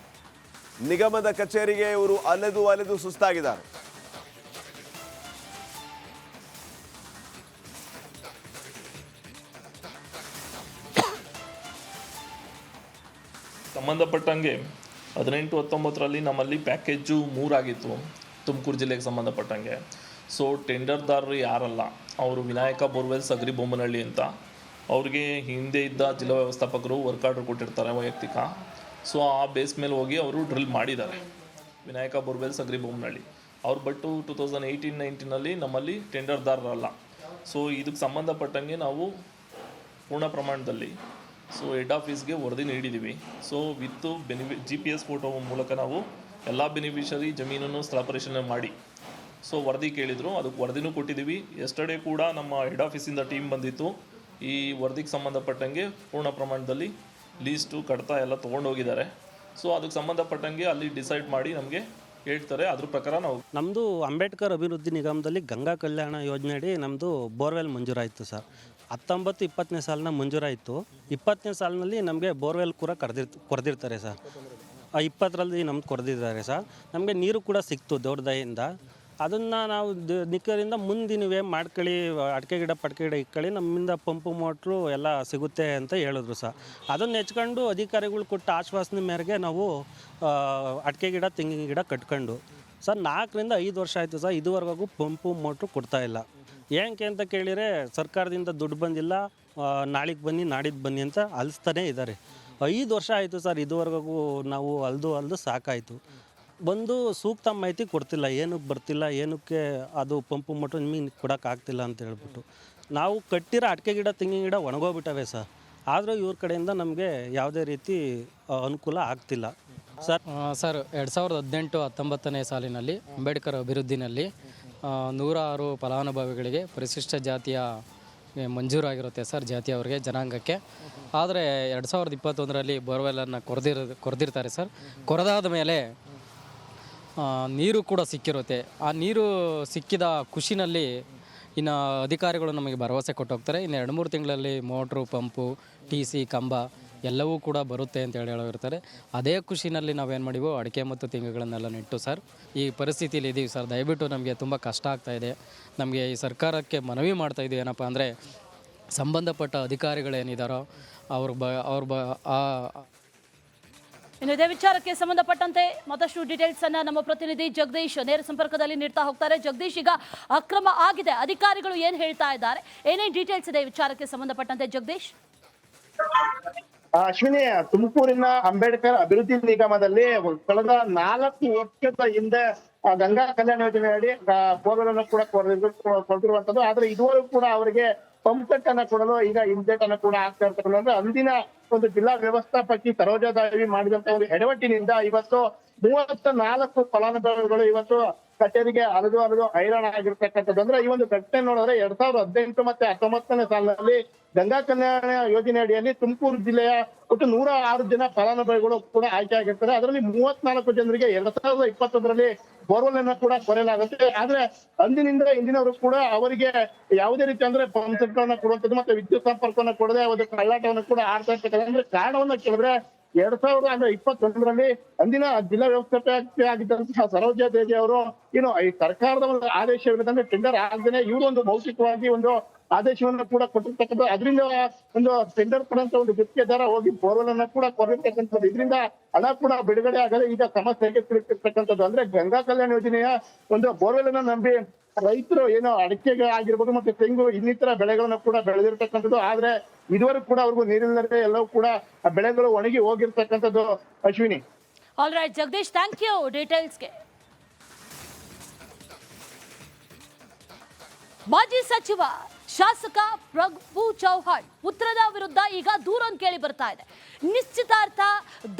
ನಿಗಮದ ಕಚೇರಿಗೆ ಇವರು ಅಲೆದು ಸುಸ್ತಾಗಿದ್ದಾರೆ. ಸಂಬಂಧಪಟ್ಟಂಗೆ 18-19ರಲ್ಲಿ ನಮ್ಮಲ್ಲಿ ಪ್ಯಾಕೇಜು 3 ಆಗಿತ್ತು ತುಮಕೂರು ಜಿಲ್ಲೆಗೆ ಸಂಬಂಧಪಟ್ಟಂಗೆ. ಸೊ ಟೆಂಡರ್ದಾರರು ಯಾರಲ್ಲ, ಅವರು ವಿನಾಯಕ ಬೋರ್ವೆಲ್ಸ್ ಅಗ್ರಿಬೊಮ್ಮನಹಳ್ಳಿ ಅಂತ, ಅವ್ರಿಗೆ ಹಿಂದೆ ಇದ್ದ ಜಿಲ್ಲಾ ವ್ಯವಸ್ಥಾಪಕರು ವರ್ಕ್ ಆರ್ಡರ್ ಕೊಟ್ಟಿರ್ತಾರೆ ವೈಯಕ್ತಿಕ. ಸೊ ಆ ಬೇಸ್ ಮೇಲೆ ಹೋಗಿ ಅವರು ಡ್ರಿಲ್ ಮಾಡಿದ್ದಾರೆ ವಿನಾಯಕ ಬೋರ್ವೆಲ್ಸ್ ಅಗ್ರಿಬೊಮ್ಮನಹಳ್ಳಿ ಅವ್ರು. ಬಟ್ಟು 2018-19ನಲ್ಲಿ ನಮ್ಮಲ್ಲಿ ಟೆಂಡರ್ದಾರರಲ್ಲ. ಸೊ ಇದಕ್ಕೆ ಸಂಬಂಧಪಟ್ಟಂಗೆ ನಾವು ಪೂರ್ಣ ಪ್ರಮಾಣದಲ್ಲಿ ಹೆಡ್ ಆಫೀಸ್ಗೆ ವರದಿ ನೀಡಿದ್ದೀವಿ. ಸೊ ವಿತ್ GPS ಫೋಟೋ ಮೂಲಕ ನಾವು ಎಲ್ಲ ಬೆನಿಫಿಷರಿ ಜಮೀನನ್ನು ಸ್ಥಳ ಪರಿಶೀಲನೆ ಮಾಡಿ ವರದಿ ಕೇಳಿದರು, ಅದಕ್ಕೆ ವರದಿನೂ ಕೊಟ್ಟಿದ್ದೀವಿ. ಎಸ್ಟರ್ಡೇ ಕೂಡ ನಮ್ಮ ಹೆಡ್ ಆಫೀಸಿಂದ ಟೀಮ್ ಬಂದಿತ್ತು. ಈ ವರದಿಗೆ ಸಂಬಂಧಪಟ್ಟಂಗೆ ಪೂರ್ಣ ಪ್ರಮಾಣದಲ್ಲಿ ಲೀಸ್ಟು ಕಡ್ತಾ ಎಲ್ಲ ತೊಗೊಂಡೋಗಿದ್ದಾರೆ. ಸೊ ಅದಕ್ಕೆ ಸಂಬಂಧಪಟ್ಟಂಗೆ ಅಲ್ಲಿ ಡಿಸೈಡ್ ಮಾಡಿ ನಮಗೆ ಹೇಳ್ತಾರೆ, ಅದ್ರ ಪ್ರಕಾರ ನಾವು. ನಮ್ಮದು ಅಂಬೇಡ್ಕರ್ ಅಭಿವೃದ್ಧಿ ನಿಗಮದಲ್ಲಿ ಗಂಗಾ ಕಲ್ಯಾಣ ಯೋಜನೆಯಡಿ ನಮ್ಮದು ಬೋರ್ವೆಲ್ ಮಂಜೂರಾಯಿತು ಸರ್. 19-20ನೇ ಸಾಲಿನ ಮಂಜೂರಾಯಿತು. 20ನೇ ಸಾಲಿನಲ್ಲಿ ನಮಗೆ ಬೋರ್ವೆಲ್ ಕೂಡ ಕೊರೆದಿರ್ತಾರೆ ಸರ್. 20ರಲ್ಲಿ ನಮ್ಗೆ ಕೊರೆದಿದ್ದಾರೆ ಸರ್. ನಮಗೆ ನೀರು ಕೂಡ ಸಿಕ್ತು ದೇವ್ರ ದಯೆಯಿಂದ. ಅದನ್ನು ನಾವು ನಿಕ್ಕರಿಂದ ಮುಂದೆ ನೀವೇ ಮಾಡ್ಕೊಳ್ಳಿ, ಅಡಿಕೆ ಗಿಡ ಇಟ್ಕೊಳ್ಳಿ, ನಮ್ಮಿಂದ ಪಂಪು ಮೋಟ್ರು ಎಲ್ಲ ಸಿಗುತ್ತೆ ಅಂತ ಹೇಳಿದ್ರು ಸರ್. ಅದನ್ನು ಹೆಚ್ಕೊಂಡು ಅಧಿಕಾರಿಗಳು ಕೊಟ್ಟ ಆಶ್ವಾಸನೆ ಮೇರೆಗೆ ನಾವು ಅಡಿಕೆ ಗಿಡ ತೆಂಗಿನ ಗಿಡ ಕಟ್ಕೊಂಡು ಸರ್ 4-5 ವರ್ಷ ಆಯಿತು ಸರ್. ಇದುವರೆಗೂ ಪಂಪು ಮೋಟ್ರು ಕೊಡ್ತಾಯಿಲ್ಲ. ಏನಕ್ಕೆ ಅಂತ ಕೇಳಿದರೆ ಸರ್ಕಾರದಿಂದ ದುಡ್ಡು ಬಂದಿಲ್ಲ, ನಾಳೆಗೆ ಬನ್ನಿ ನಾಡಿದ್ದು ಬನ್ನಿ ಅಂತ ಅಲಿಸ್ತಾನೇ ಇದ್ದಾರೆ. 5 ವರ್ಷ ಆಯಿತು ಸರ್. ಇದುವರೆಗೂ ನಾವು ಅಲ್ದು ಸಾಕಾಯಿತು. ಬಂದು ಸೂಕ್ತ ಮಾಹಿತಿ ಕೊಡ್ತಿಲ್ಲ, ಏನಕ್ಕೆ ಬರ್ತಿಲ್ಲ, ಏನಕ್ಕೆ ಅದು ಪಂಪು ಮೋಟ್ರು ನಿಮಗೆ ಕೊಡೋಕ್ಕಾಗ್ತಿಲ್ಲ ಅಂತ ಹೇಳ್ಬಿಟ್ಟು. ನಾವು ಕಟ್ಟಿರೋ ಅಡಿಕೆ ಗಿಡ ತೆಂಗಿನ ಗಿಡ ಒಣಗೋಗ್ಬಿಟ್ಟವೆ ಸರ್. ಆದರೂ ಇವ್ರ ಕಡೆಯಿಂದ ನಮಗೆ ಯಾವುದೇ ರೀತಿ ಅನುಕೂಲ ಆಗ್ತಿಲ್ಲ ಸರ್. 2018-19ನೇ ಸಾಲಿನಲ್ಲಿ ಅಂಬೇಡ್ಕರ್ ಅಭಿವೃದ್ಧಿನಲ್ಲಿ 106 ಫಲಾನುಭವಿಗಳಿಗೆ ಪರಿಶಿಷ್ಟ ಜಾತಿಯ ಮಂಜೂರಾಗಿರುತ್ತೆ ಸರ್, ಜಾತಿಯವರಿಗೆ, ಜನಾಂಗಕ್ಕೆ. ಆದರೆ 2021ರಲ್ಲಿ ಬೋರ್ವೆಲ್ಲನ್ನು ಕೊರೆದಿರ್ತಾರೆ ಸರ್. ಕೊರೆದಾದ ಮೇಲೆ ನೀರು ಕೂಡ ಸಿಕ್ಕಿರುತ್ತೆ. ಆ ನೀರು ಸಿಕ್ಕಿದ ಖುಷಿನಲ್ಲಿ ಇನ್ನು ಅಧಿಕಾರಿಗಳು ನಮಗೆ ಭರವಸೆ ಕೊಟ್ಟೋಗ್ತಾರೆ, ಇನ್ನು 2-3 ತಿಂಗಳಲ್ಲಿ ಮೋಟ್ರು, ಪಂಪು, TC, ಕಂಬ ಎಲ್ಲವೂ ಕೂಡ ಬರುತ್ತೆ ಅಂತ ಹೇಳಿರ್ತಾರೆ. ಅದೇ ಖುಷಿನಲ್ಲಿ ನಾವೇನು ಮಾಡಿವೋ ಅಡಿಕೆ ಮತ್ತು ತೆಂಗುಗಳನ್ನೆಲ್ಲ ನೆಟ್ಟು ಸರ್ ಈ ಪರಿಸ್ಥಿತಿಯಲ್ಲಿ ಇದ್ದೀವಿ ಸರ್. ದಯವಿಟ್ಟು ನಮಗೆ ತುಂಬ ಕಷ್ಟ ಆಗ್ತಾ ಇದೆ. ನಮಗೆ ಈ ಸರ್ಕಾರಕ್ಕೆ ಮನವಿ ಮಾಡ್ತಾ ಇದ್ದೀವಿ ಏನಪ್ಪ ಅಂದರೆ ಸಂಬಂಧಪಟ್ಟ ಅಧಿಕಾರಿಗಳೇನಿದ್ದಾರೋ ಇನ್ನು ಇದೇ ವಿಚಾರಕ್ಕೆ ಸಂಬಂಧಪಟ್ಟಂತೆ ಮತ್ತಷ್ಟು ಡೀಟೇಲ್ಸ್ ಅನ್ನ ನಮ್ಮ ಪ್ರತಿನಿಧಿ ಜಗದೀಶ್ ನೇರ ಸಂಪರ್ಕದಲ್ಲಿ ನೀಡ್ತಾ ಹೋಗ್ತಾರೆ. ಜಗದೀಶ್, ಈಗ ಅಕ್ರಮ ಆಗಿದೆ, ಅಧಿಕಾರಿಗಳು ಏನ್ ಹೇಳ್ತಾ ಇದ್ದಾರೆ, ಏನೇನು ಡೀಟೇಲ್ಸ್ ಇದೆ ವಿಚಾರಕ್ಕೆ ಸಂಬಂಧಪಟ್ಟಂತೆ ಜಗದೀಶ್? ಅಶ್ವಿನಿ, ತುಮಕೂರಿನ ಅಂಬೇಡ್ಕರ್ ಅಭಿವೃದ್ಧಿ ನಿಗಮದಲ್ಲಿ ಕಳೆದ 4 ವರ್ಷದ ಹಿಂದೆ ಗಂಗಾ ಕಲ್ಯಾಣ ಯೋಜನೆ ಅಡಿ ಬೋರ್ವೆಲ್ ಅನ್ನು ಕೂಡ ಕೊಟ್ಟಿರುವಂತದ್ದು. ಆದ್ರೆ ಇದುವರೆಗೂ ಕೂಡ ಅವರಿಗೆ ಪಂಪ್ ಸೆಟ್ ಅನ್ನ ಕೊಡಲು ಈಗ ಇನ್ಸೆಟ್ ಅನ್ನ ಕೂಡ ಆಗ್ತಾ ಇರ್ತಕ್ಕಂಥ ಅಂದ್ರೆ ಅಂದಿನ ಒಂದು ಜಿಲ್ಲಾ ವ್ಯವಸ್ಥಾಪಕಿ ಸರೋಜಾದೇವಿ ಮಾಡಿದಂತ ಒಂದು ಎಡವಟ್ಟಿನಿಂದ ಇವತ್ತು 34 ಫಲಾನುಭವಿಗಳು ಇವತ್ತು ಕಚೇರಿಗೆ ಅಲೆದು ಹೈರಾಣ ಆಗಿರ್ತಕ್ಕಂಥದ್ದು. ಅಂದ್ರೆ ಈ ಒಂದು ಘಟನೆ ನೋಡಿದ್ರೆ 2018 ಮತ್ತೆ 19ನೇ ಸಾಲಿನಲ್ಲಿ ಗಂಗಾ ಕಲ್ಯಾಣ ಯೋಜನೆ ಅಡಿಯಲ್ಲಿ ತುಮಕೂರು ಜಿಲ್ಲೆಯ ಒಟ್ಟು 106 ಜನ ಫಲಾನುಭವಿಗಳು ಕೂಡ ಆಯ್ಕೆ ಆಗಿರ್ತಾರೆ. ಅದರಲ್ಲಿ 34 ಜನರಿಗೆ 2021ರಲ್ಲಿ ಬೋರ್ವೆಲ್ ಅನ್ನ ಕೂಡ ಕೊರೆಯಲಾಗುತ್ತೆ. ಆದ್ರೆ ಅಂದಿನಿಂದ ಇಂದಿನವರು ಕೂಡ ಅವರಿಗೆ ಯಾವುದೇ ರೀತಿ ಅಂದ್ರೆ ಪಂಪ್ ಸೆಟ್ಗಳನ್ನ ಕೊಡುವಂಥದ್ದು ಮತ್ತೆ ವಿದ್ಯುತ್ ಸಂಪರ್ಕವನ್ನ ಕೊಡದೆ ಒಂದು ಕಳ್ಳಾಟವನ್ನು ಕೂಡ ಆಡ್ತಾ ಇರ್ತಕ್ಕಂಥ ಅಂದ್ರೆ ಕಾರಣವನ್ನ ಕೇಳಿದ್ರೆ 2021ರಲ್ಲಿ ಅಂದಿನ ಜಿಲ್ಲಾ ವ್ಯವಸ್ಥಾಪಕ ಆಗಿದ್ದಂತಹ ಸರೋಜಾದೇವಿ ಅವರು ಏನು ಈ ಸರ್ಕಾರದ ಒಂದು ಆದೇಶವಿಲ್ಲದಂದ್ರೆ ಟೆಂಡರ್ ಆಗದೇನೆ ಇವರು ಒಂದು ಮೌಖಿಕವಾಗಿ ಒಂದು ಆದೇಶವನ್ನು ಕೂಡ ಕೊಟ್ಟಿರ್ತಕ್ಕಂಥ ಅದರಿಂದ ಒಂದು ಟೆಂಡರ್ ಕೊಡುವಂತ ಒಂದು ಗುತ್ತಿಗೆದಾರ ಹೋಗಿ ಬೋರ್ವೆಲ್ ಅನ್ನ ಕೂಡ ಕೊಟ್ಟಿರ್ತಕ್ಕಂಥದ್ದು. ಇದರಿಂದ ಹಣ ಕೂಡ ಬಿಡುಗಡೆ ಆಗದೆ ಈಗ ಸಮಸ್ಯೆಗೆ ಸಿಲುಕಿರ್ತಕ್ಕಂಥದ್ದು. ಅಂದ್ರೆ ಗಂಗಾ ಕಲ್ಯಾಣ ಯೋಜನೆಯ ಒಂದು ಬೋರ್ವೆಲ್ ಅನ್ನ ನಂಬಿ ರೈತರು ಏನೋ ಅಡಿಕೆಗೆ ಆಗಿರ್ಬೋದು ಮತ್ತೆ ತೆಂಗು ಇನ್ನಿತರ ಬೆಳೆಗಳನ್ನ ಕೂಡ ಬೆಳೆದಿರ್ತಕ್ಕಂಥದ್ದು. ಆದ್ರೆ ಇದುವರೆಗೂ ಕೂಡ ಅವ್ರಿಗೂ ನೀರಿಲ್ಲದೆ ಎಲ್ಲವೂ ಕೂಡ ಬೆಳೆಗಳು ಒಣಗಿ ಹೋಗಿರ್ತಕ್ಕಂಥದ್ದು. Ashwini. All right Jagadish, thank you ಡೀಟೇಲ್ಸ್ಗೆ. ಮಾಜಿ ಸಚಿವ ಶಾಸಕ ಪ್ರಭು ಚೌಹಾಣ್ ಪುತ್ರದ ವಿರುದ್ಧ ಈಗ ದೂರೊಂದು ಕೇಳಿ ಬರ್ತಾ ಇದೆ. ನಿಶ್ಚಿತಾರ್ಥ,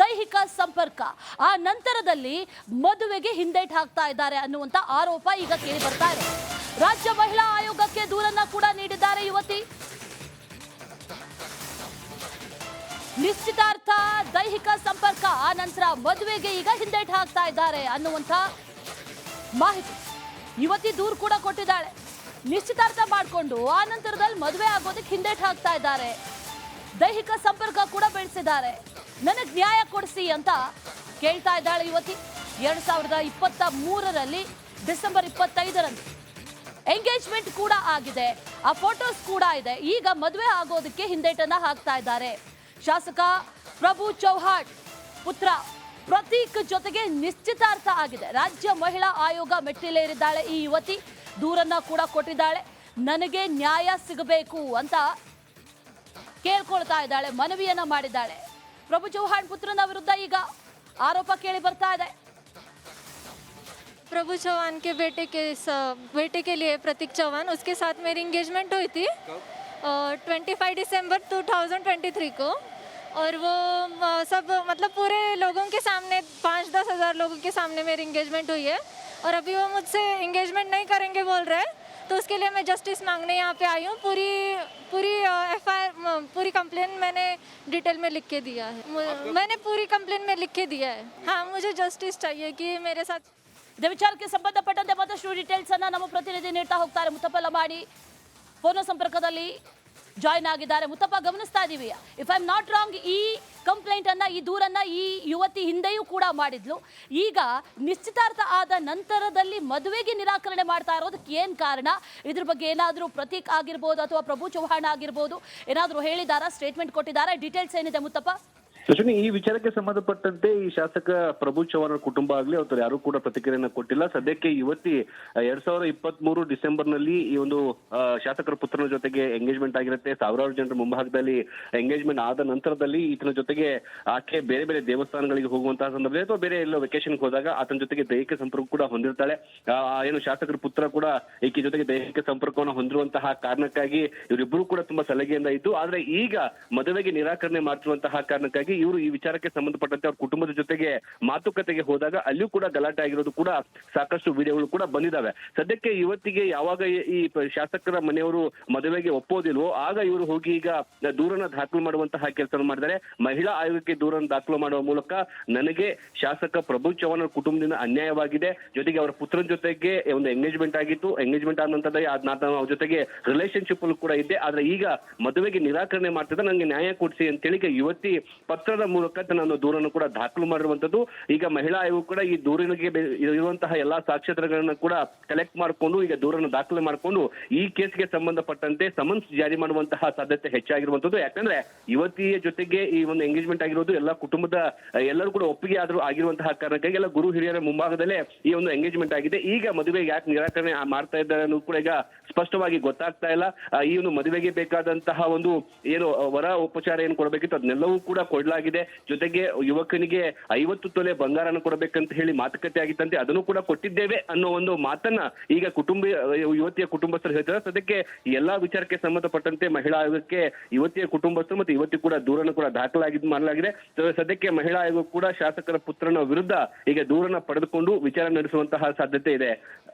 ದೈಹಿಕ ಸಂಪರ್ಕ, ಆ ನಂತರದಲ್ಲಿ ಮದುವೆಗೆ ಹಿಂದೇಟು ಹಾಕ್ತಾ ಇದ್ದಾರೆ ಅನ್ನುವಂತ ಆರೋಪ ಈಗ ಕೇಳಿ ಬರ್ತಾ ಇದೆ. ರಾಜ್ಯ ಮಹಿಳಾ ಆಯೋಗಕ್ಕೆ ದೂರನ್ನ ಕೂಡ ನೀಡಿದ್ದಾರೆ ಯುವತಿ. ನಿಶ್ಚಿತಾರ್ಥ, ದೈಹಿಕ ಸಂಪರ್ಕ, ಆ ನಂತರ ಮದುವೆಗೆ ಈಗ ಹಿಂದೇಟು ಹಾಕ್ತಾ ಇದ್ದಾರೆ ಅನ್ನುವಂತ ಮಾಹಿತಿ ಯುವತಿ ದೂರು ಕೂಡ ಕೊಟ್ಟಿದ್ದಾಳೆ. ನಿಶ್ಚಿತಾರ್ಥ ಮಾಡಿಕೊಂಡು ಆ ನಂತರದಲ್ಲಿ ಮದುವೆ ಆಗೋದಕ್ಕೆ ಹಿಂದೇಟು ಹಾಕ್ತಾ ಇದ್ದಾರೆ, ದೈಹಿಕ ಸಂಪರ್ಕ ಕೂಡ ಬೆಳೆಸಿದ್ದಾರೆ, ನನಗೆ ನ್ಯಾಯ ಕೊಡಿಸಿ ಅಂತ ಕೇಳ್ತಾ ಇದ್ದಾಳೆ ಯುವತಿ. 2023ರಲ್ಲಿ ಡಿಸೆಂಬರ್ 25ರಂದು ಎಂಗೇಜ್ಮೆಂಟ್ ಕೂಡ ಆಗಿದೆ, ಆ ಫೋಟೋಸ್ ಕೂಡ ಇದೆ. ಈಗ ಮದುವೆ ಆಗೋದಕ್ಕೆ ಹಿಂದೇಟನ್ನ ಹಾಕ್ತಾ ಇದ್ದಾರೆ. ಶಾಸಕ ಪ್ರಭು ಚೌಹಾಣ್ ಪುತ್ರ ಪ್ರತೀಕ್ ಜೊತೆಗೆ ನಿಶ್ಚಿತಾರ್ಥ ಆಗಿದೆ. ರಾಜ್ಯ ಮಹಿಳಾ ಆಯೋಗ ಮೆಟ್ಟಿಲೇರಿದ್ದಾಳೆ ಈ ಯುವತಿ, ದೂರನ್ನ ಕೂಡ ಕೊಟ್ಟಿದ್ದಾಳೆ. ನನಗೆ ನ್ಯಾಯ ಸಿಗಬೇಕು ಅಂತ ಕೇಳ್ಕೊಳ್ತಾ ಇದ್ದಾಳೆ, ಮನವಿಯನ್ನ ಮಾಡಿದ್ದಾಳೆ. ಪ್ರಭು ಚೌಹಾಣ್ ಪುತ್ರನ ವಿರುದ್ಧ ಈಗ ಆರೋಪ ಕೇಳಿ ಬರ್ತಾ ಇದೆ. प्रभु चौहान के बेटे के लिए प्रतीक चौहान, उसके साथ मेरी इंगेजमेंट हुई थी 25 दिसंबर 2023 को। और वो सब मतलब पूरे लोगों के सामने 5-10 हज़ार लोगों के सामने मेरी इंगेजमेंट हुई है। और अभी वो मुझसे इंगेजमेंट नहीं करेंगे बोल रहे हैं, तो उसके लिए मैं जस्टिस मांगने यहाँ पे आई हूँ। पूरी FIR पूरी कंप्लेन मैंने डिटेल में लिख के दिया है। मैंने पूरी कंप्लेन में लिख के दिया है। हाँ, मुझे जस्टिस चाहिए कि मेरे साथ ಇದೇ ವಿಚಾರಕ್ಕೆ ಸಂಬಂಧಪಟ್ಟಂತೆ ಮತ್ತಷ್ಟು ಡೀಟೇಲ್ಸ್ ಅನ್ನ ನಮ್ಮ ಪ್ರತಿನಿಧಿ ನೀಡ್ತಾ ಹೋಗ್ತಾರೆ. ಮುತ್ತಪ್ಪ ಲಮಾಡಿ ಫೋನ್ ಸಂಪರ್ಕದಲ್ಲಿ ಜಾಯ್ನ್ ಆಗಿದ್ದಾರೆ. ಮುತ್ತಪ್ಪ, ಗಮನಿಸ್ತಾ ಇದೀವಿ, if I am not wrong, ಈ ಕಂಪ್ಲೇಂಟ್ ಅನ್ನ, ಈ ದೂರನ್ನ ಈ ಯುವತಿ ಹಿಂದೆಯೂ ಕೂಡ ಮಾಡಿದ್ಲು. ಈಗ ನಿಶ್ಚಿತಾರ್ಥ ಆದ ನಂತರದಲ್ಲಿ ಮದುವೆಗೆ ನಿರಾಕರಣೆ ಮಾಡ್ತಾ ಇರೋದಕ್ಕೆ ಏನ್ ಕಾರಣ? ಇದ್ರ ಬಗ್ಗೆ ಏನಾದರೂ ಪ್ರತೀಕ್ ಆಗಿರ್ಬೋದು ಅಥವಾ ಪ್ರಭು ಚೌಹಾಣ್ ಆಗಿರ್ಬೋದು ಏನಾದರೂ ಹೇಳಿದಾರಾ, ಸ್ಟೇಟ್ಮೆಂಟ್ ಕೊಟ್ಟಿದ್ದಾರೆ? ಡೀಟೇಲ್ಸ್ ಏನಿದೆ ಮುತ್ತಪ್ಪ? ಅಶ್ವಿನಿ, ಈ ವಿಚಾರಕ್ಕೆ ಸಂಬಂಧಪಟ್ಟಂತೆ ಈ ಶಾಸಕ ಪ್ರಭು ಚೌಹಾಣ್ ಕುಟುಂಬ ಆಗ್ಲಿ ಅಥವಾ ಯಾರು ಕೂಡ ಪ್ರತಿಕ್ರಿಯೆಯನ್ನ ಕೊಟ್ಟಿಲ್ಲ. ಸದ್ಯಕ್ಕೆ ಯುವತಿ 2023 ಡಿಸೆಂಬರ್ನಲ್ಲಿ ಈ ಒಂದು ಶಾಸಕರ ಪುತ್ರನ ಜೊತೆಗೆ ಎಂಗೇಜ್ಮೆಂಟ್ ಆಗಿರುತ್ತೆ. ಸಾವಿರಾರು ಜನರ ಮುಂಭಾಗದಲ್ಲಿ ಎಂಗೇಜ್ಮೆಂಟ್ ಆದ ನಂತರದಲ್ಲಿ ಈತನ ಜೊತೆಗೆ ಆಕೆ ಬೇರೆ ಬೇರೆ ದೇವಸ್ಥಾನಗಳಿಗೆ ಹೋಗುವಂತಹ ಸಂದರ್ಭದಲ್ಲಿ ಅಥವಾ ಬೇರೆ ಎಲ್ಲೋ ವೆಕೇಶನ್ಗೆ ಹೋದಾಗ ಆತನ ಜೊತೆಗೆ ದೈಹಿಕ ಸಂಪರ್ಕ ಕೂಡ ಹೊಂದಿರ್ತಾಳೆ. ಏನು ಶಾಸಕರ ಪುತ್ರ ಕೂಡ ಈಕೆ ಜೊತೆಗೆ ದೈಹಿಕ ಸಂಪರ್ಕವನ್ನು ಹೊಂದಿರುವಂತಹ ಕಾರಣಕ್ಕಾಗಿ ಇವರಿಬ್ಬರು ಕೂಡ ತುಂಬಾ ಸಲಹೆಯಿಂದ ಇದ್ದು, ಆದ್ರೆ ಈಗ ಮದುವೆಗೆ ನಿರಾಕರಣೆ ಮಾಡ್ತಿರುವಂತಹ ಕಾರಣಕ್ಕಾಗಿ ಇವರು ಈ ವಿಚಾರಕ್ಕೆ ಸಂಬಂಧಪಟ್ಟಂತೆ ಅವ್ರ ಕುಟುಂಬದ ಜೊತೆಗೆ ಮಾತುಕತೆಗೆ ಹೋದಾಗ ಅಲ್ಲಿಯೂ ಕೂಡ ಗಲಾಟೆ ಆಗಿರೋದು ಕೂಡ ಸಾಕಷ್ಟು ವಿಡಿಯೋಗಳು ಕೂಡ ಬಂದಿದ್ದಾವೆ. ಸದ್ಯಕ್ಕೆ ಇವತ್ತಿಗೆ ಯಾವಾಗ ಈ ಶಾಸಕರ ಮನೆಯವರು ಮದುವೆಗೆ ಒಪ್ಪೋದಿಲ್ವೋ ಆಗ ಇವರು ಹೋಗಿ ಈಗ ದೂರನ್ನ ದಾಖಲು ಮಾಡುವಂತಹ ಕೆಲಸ ಮಾಡಿದ್ದಾರೆ. ಮಹಿಳಾ ಆಯೋಗಕ್ಕೆ ದೂರನ್ನು ದಾಖಲು ಮಾಡುವ ಮೂಲಕ ನನಗೆ ಶಾಸಕ ಪ್ರಭು ಚವ್ಹಾಣ್ ಕುಟುಂಬದಿಂದ ಅನ್ಯಾಯವಾಗಿದೆ, ಜೊತೆಗೆ ಅವರ ಪುತ್ರನ ಜೊತೆಗೆ ಒಂದು ಎಂಗೇಜ್ಮೆಂಟ್ ಆಗಿತ್ತು, ಎಂಗೇಜ್ಮೆಂಟ್ ಆದ ನಂತರ ನಾನು ಅವ್ರ ಜೊತೆಗೆ ರಿಲೇಶನ್ಶಿಪ್ ಅಲ್ಲೂ ಕೂಡ ಇದ್ದೆ, ಆದ್ರೆ ಈಗ ಮದುವೆಗೆ ನಿರಾಕರಣೆ ಮಾಡ್ತಿದ್ದ, ನನಗೆ ನ್ಯಾಯ ಕೊಡಿಸಿ ಅಂತೇಳಿ ಯುವತಿ ಪತ್ರದ ಮೂಲಕ ನಾನು ದೂರನ್ನು ಕೂಡ ದಾಖಲು ಮಾಡಿರುವಂತದ್ದು. ಈಗ ಮಹಿಳಾ ಆಯೋಗ ಕೂಡ ಈ ದೂರಿನಿಗೆ ಇರುವಂತಹ ಎಲ್ಲಾ ಸಾಕ್ಷ್ಯಾಧಾರಗಳನ್ನ ಕೂಡ ಕಲೆಕ್ಟ್ ಮಾಡಿಕೊಂಡು ಈಗ ದೂರನ್ನು ದಾಖಲೆ ಮಾಡಿಕೊಂಡು ಈ ಕೇಸ್ಗೆ ಸಂಬಂಧಪಟ್ಟಂತೆ ಸಮನ್ಸ್ ಜಾರಿ ಮಾಡುವಂತಹ ಸಾಧ್ಯತೆ ಹೆಚ್ಚಾಗಿರುವಂತದ್ದು. ಯಾಕಂದ್ರೆ ಯುವತಿಯ ಜೊತೆಗೆ ಈ ಒಂದು ಎಂಗೇಜ್ಮೆಂಟ್ ಆಗಿರೋದು ಎಲ್ಲ ಕುಟುಂಬದ ಎಲ್ಲರೂ ಕೂಡ ಒಪ್ಪಿಗೆ ಆಗಿರುವಂತಹ ಕಾರಣಕ್ಕಾಗಿ ಎಲ್ಲ ಗುರು ಹಿರಿಯರ ಮುಂಭಾಗದಲ್ಲೇ ಈ ಒಂದು ಎಂಗೇಜ್ಮೆಂಟ್ ಆಗಿದೆ. ಈಗ ಮದುವೆಗೆ ಯಾಕೆ ನಿರಾಕರಣೆ ಮಾಡ್ತಾ ಇದ್ದಾರೆ ಅನ್ನೋದು ಕೂಡ ಈಗ ಸ್ಪಷ್ಟವಾಗಿ ಗೊತ್ತಾಗ್ತಾ ಇಲ್ಲ. ಈ ಒಂದು ಮದುವೆಗೆ ಬೇಕಾದಂತಹ ಒಂದು ಏನು ವರ ಉಪಚಾರ ಏನು ಕೊಡಬೇಕಿತ್ತು ಅದನ್ನೆಲ್ಲವೂ ಕೂಡ ಕೊಡಲಾಗಿದೆ. ಜೊತೆಗೆ ಯುವಕನಿಗೆ 50 ತೊಲೆ ಬಂಗಾರನ ಕೊಡಬೇಕಂತ ಹೇಳಿ ಮಾತುಕತೆ ಆಗಿತ್ತಂತೆ, ಅದನ್ನು ಕೂಡ ಕೊಟ್ಟಿದ್ದೇವೆ ಅನ್ನೋ ಒಂದು ಮಾತನ್ನ ಈಗ ಯುವತಿಯ ಕುಟುಂಬಸ್ಥರು ಹೇಳ್ತಾರೆ. ಸದ್ಯಕ್ಕೆ ಎಲ್ಲಾ ವಿಚಾರಕ್ಕೆ ಸಂಬಂಧಪಟ್ಟಂತೆ ಮಹಿಳಾ ಆಯೋಗಕ್ಕೆ ಯುವತಿಯ ಕುಟುಂಬಸ್ಥರು ಮತ್ತು ಯುವತಿ ಕೂಡ ದೂರನ್ನು ಕೂಡ ಮಾಡಲಾಗಿದೆ. ಸದ್ಯಕ್ಕೆ ಮಹಿಳಾ ಆಯೋಗ ಕೂಡ ಶಾಸಕರ ಪುತ್ರನ ವಿರುದ್ಧ ಈಗ ದೂರನ್ನ ಪಡೆದುಕೊಂಡು ವಿಚಾರ ನಡೆಸುವಂತಹ ಸಾಧ್ಯತೆ ಇದೆ.